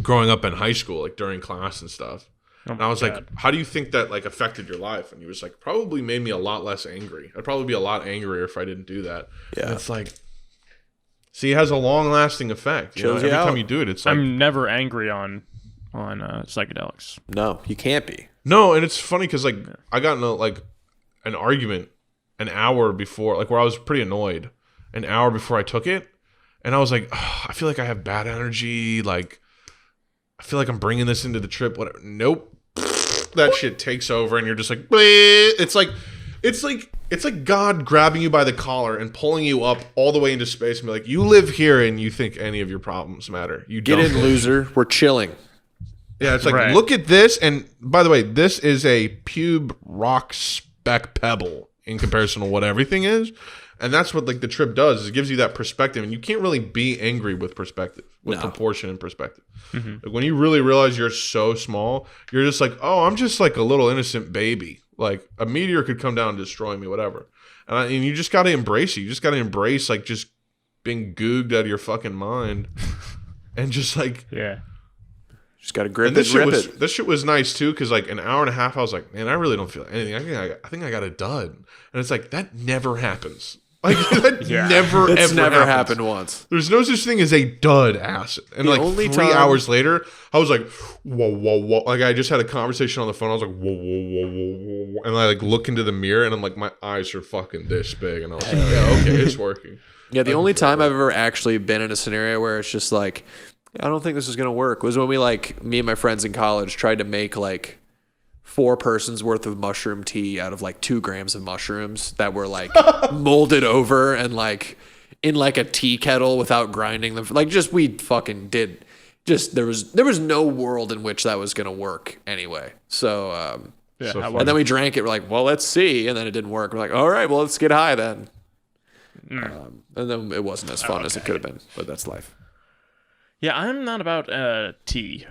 growing up in high school, like during class and stuff. And I was like, how do you think that like affected your life? And he was like, probably made me a lot less angry. I'd probably be a lot angrier if I didn't do that. Yeah. And it's like, see, it has a long lasting effect. You know, Chills you every out. time you do it, it's like, I'm never angry on psychedelics. No, you can't be. no. And it's funny because like I got in an argument an hour before, like where I was pretty annoyed an hour before I took it. And I was like, I feel like I have bad energy. Like, I feel like I'm bringing this into the trip. Whatever. Nope. That shit takes over, and you're just like, bleh. It's like God grabbing you by the collar and pulling you up all the way into space and be like, you live here, and you think any of your problems matter. You Get don't. in, loser. We're chilling. Yeah, it's like, Right. look at this. And by the way, this is a pube rock speck pebble in comparison to what everything is. And that's what like the trip does, is it gives you that perspective. And you can't really be angry with perspective, with proportion and perspective. Like when you really realize you're so small, you're just like, oh, I'm just like a little innocent baby. Like a meteor could come down and destroy me, whatever. And you just got to embrace it. You just got to embrace like just being googed out of your fucking mind. And just like... Yeah. Just got to grip And this it, rip it. this shit was nice too, because like an hour and a half, I was like, man, I really don't feel anything. I think I got a dud, and it's like that never happens. Like that never It's ever never happens. happened once. There's no such thing as a dud acid. And The like only 3 time- hours later, I was like, whoa, whoa, whoa. Like I just had a conversation on the phone. I was like, whoa, whoa, whoa, whoa, whoa, whoa. And I like look into the mirror, and I'm like, my eyes are fucking this big, and I was like, yeah, okay, it's working. Yeah, the only time I've ever actually been in a scenario where it's just like, I don't think this is going to work was when me and my friends in college tried to make like 4 persons worth of mushroom tea out of like 2 grams of mushrooms that were like molded over and like in like a tea kettle without grinding them. Like just we fucking did. Just there was no world in which that was going to work anyway. So, Yeah. So how fun. and then we drank it. We're like, well, let's see. And then it didn't work. We're like, all right, well, let's get high then. And then it wasn't as fun as it could have been, but that's life. Yeah, I'm not about tea.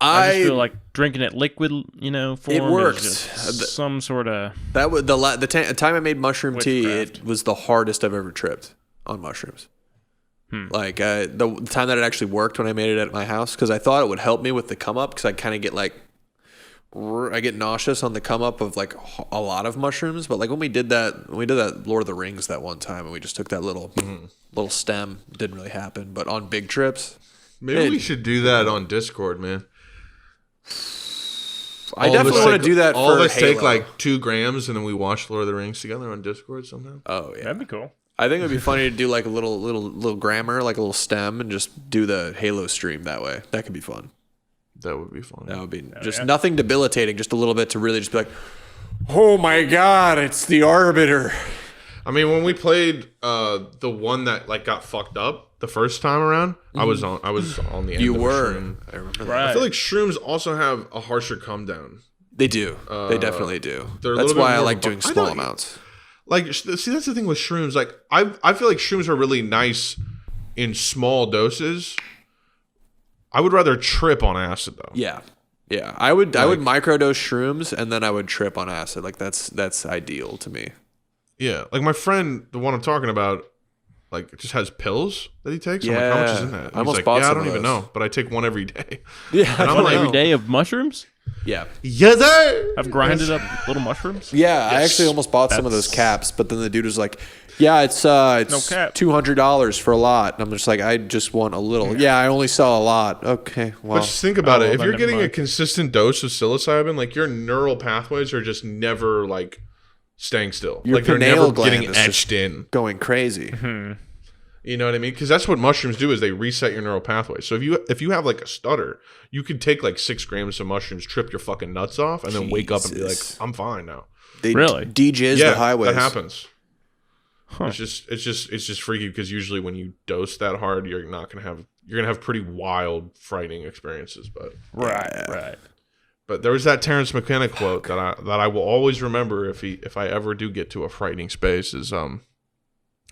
I just feel like drinking it liquid, form. It worked. Is just some sort of. That was the time I made mushroom tea. Witchcraft. It was the hardest I've ever tripped on mushrooms. Like the time that it actually worked when I made it at my house, because I thought it would help me with the come up, because I kind of get like I get nauseous on the come up of like a lot of mushrooms. But like when we did that Lord of the Rings that one time, and we just took that little stem, didn't really happen. But on big trips, Maybe we should do that on Discord, man. I definitely want to do that. All for of us take Halo. like 2 grams, and then we watch Lord of the Rings together on Discord somehow. Oh yeah, That'd be cool. I think it would be funny to do like a little grammar, like a little stem, and just do the Halo stream that way. That could be fun. That would be fun. That would be nothing debilitating, just a little bit to really just be like, oh my God, it's the Arbiter. I mean, when we played the one that like got fucked up the first time around, I was on the end. You of were. A shroom. I remember Right. I feel like shrooms also have a harsher come down. They do. They definitely do. They're a That's little bit why I more like of a- doing I small don't- amounts. Like, see, that's the thing with shrooms. Like, I feel like shrooms are really nice in small doses. I would rather trip on acid though. Yeah. Yeah. I would microdose shrooms and then I would trip on acid. Like that's ideal to me. Yeah, like my friend, the one I'm talking about, like it just has pills that he takes. I'm like, how much is in that? And I almost he's like, bought yeah, I some don't of even those. know, but I take one every day. Yeah. And I'm One like, every day of mushrooms. Yeah. yes, sir. I've grinded up little mushrooms. Yeah, I actually almost bought some of those caps, but then the dude was like, "Yeah, it's cap. $200 for a lot." And I'm just like, "I just want a little." Yeah, I only sell a lot. Okay, well, But just think about Oh, it. If then you're never getting a mind. consistent dose of psilocybin, like your neural pathways are just never like staying still. Your Like they're pineal never gland getting is just- etched in. going crazy. You know what I mean? Because that's what mushrooms do is they reset your neural pathways. So if you have like a stutter, you could take like 6 grams of mushrooms, trip your fucking nuts off, and then wake up and be like, Jesus. I'm fine now. They Really? DJs Yeah, the highways. that happens. Huh. It's just freaky because usually when you dose that hard, you're gonna have pretty wild, frightening experiences. Right. But there was that Terrence McKenna quote that I will always remember if I ever do get to a frightening space is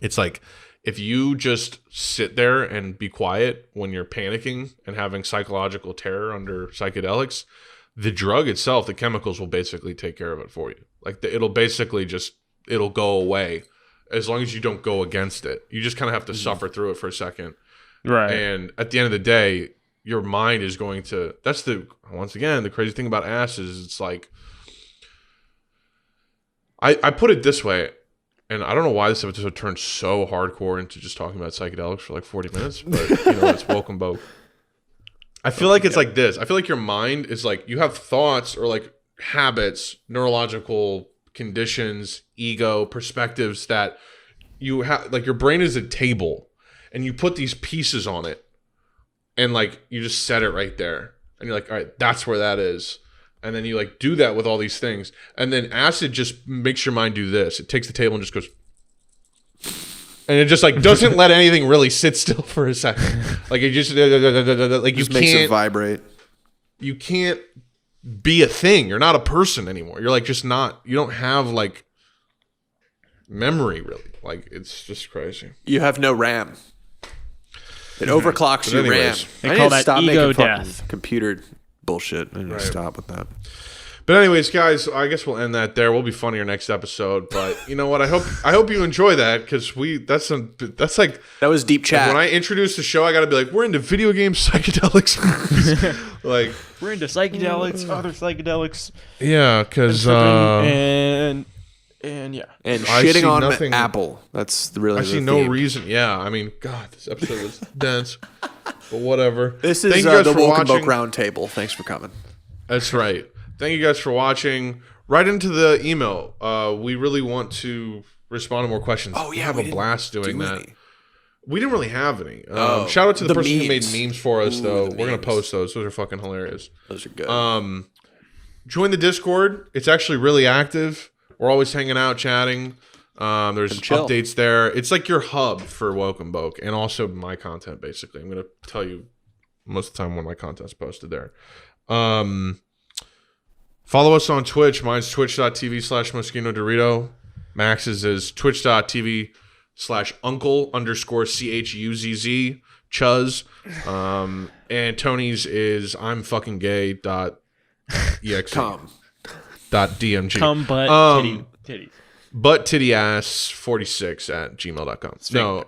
it's like if you just sit there and be quiet when you're panicking and having psychological terror under psychedelics, the drug itself, the chemicals will basically take care of it for you. Like it'll go away as long as you don't go against it. You just kind of have to suffer through it for a second. Right. And at the end of the day, your mind is going to, once again, the crazy thing about acid is it's like, I put it this way, and I don't know why this episode turned so hardcore into just talking about psychedelics for like 40 minutes, but it's welcome, Boke. I feel like it's like this. I feel like your mind is like, you have thoughts or like habits, neurological conditions, ego, perspectives that you have, like your brain is a table and you put these pieces on it and like you just set it right there and you're like, all right, that's where that is. And then you like do that with all these things. And then acid just makes your mind do this. It takes the table and just goes, and it just like doesn't let anything really sit still for a second. Like it just like you Just makes it can't vibrate. you can't be a thing. You're not a person anymore. You're like just not. You don't have like memory really. Like it's just crazy. You have no RAM. It overclocks But your anyways. RAM. They I call need to that stop ego making fucking death. computer bullshit. I need to Right. stop with that. But anyways, guys, I guess we'll end that there. We'll be funnier next episode. But you know what? I hope you enjoy that because that's like That was deep chat. when I introduce the show, I got to be like, we're into video games, psychedelics, like We're into psychedelics, other psychedelics, yeah, because and yeah. and I see shitting on nothing- Apple. That's really I the see no theme. reason. Yeah, I mean, God, this episode was dense, but whatever. This is Thank you guys the for Woken Boke watching. Round Table. Thanks for coming. That's right. Thank you guys for watching. Right into the email. We really want to respond to more questions. Oh, yeah, we have we a didn't blast doing do that. any. We didn't really have any. Oh, shout out to the the person who made memes. memes for us, Ooh, though. the We're gonna memes. post those. Those are fucking hilarious. Those are good. Join the Discord. It's actually really active. We're always hanging out, chatting. There's chill. updates there. It's like your hub for Welcome Boke and also my content. Basically, I'm gonna tell you most of the time when my content's posted there. Follow us on Twitch. Mine's twitch.tv/Moschino Dorito. Max's is twitch.tv/uncle_CHUZZ Chuz. And Tony's is I'm fucking gay dot exe Come. dot DMG. Come butt titty. But titty ass 46 at gmail.com. No.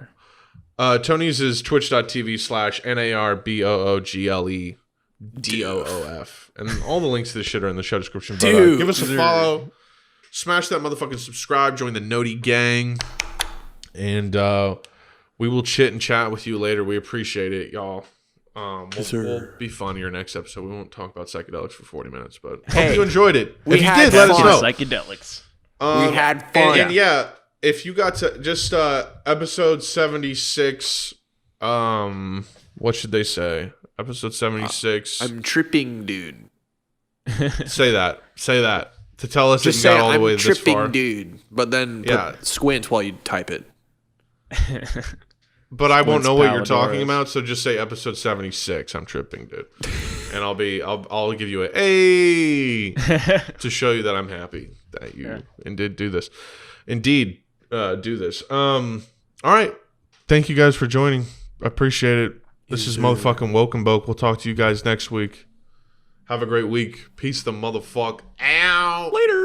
Tony's is twitch.tv/NARBOOGLEDOOF. And all the links to this shit are in the show description. But, Dude. give us a follow. Smash that motherfucking subscribe. Join the Noti gang. And we will chit and chat with you later. We appreciate it, y'all. We'll be funnier next episode. We won't talk about psychedelics for 40 minutes, but hope you enjoyed it. we If you had did, let us fun. know. Psychedelics. We had fun. And yeah, if you got to just episode 76, what should they say? Episode 76. I'm tripping, dude. Say that to tell us Just that you say got all the way I'm this tripping, far. dude. But then squint while you type it. But I won't know what you're talking Paladoras. about, so just say episode 76. I'm tripping, dude. And I'll give you a to show you that I'm happy that you did do this. Indeed, do this. All right. Thank you guys for joining. I appreciate it. This is motherfucking Woke and Boke. We'll talk to you guys next week. Have a great week. Peace the motherfuck out. Later.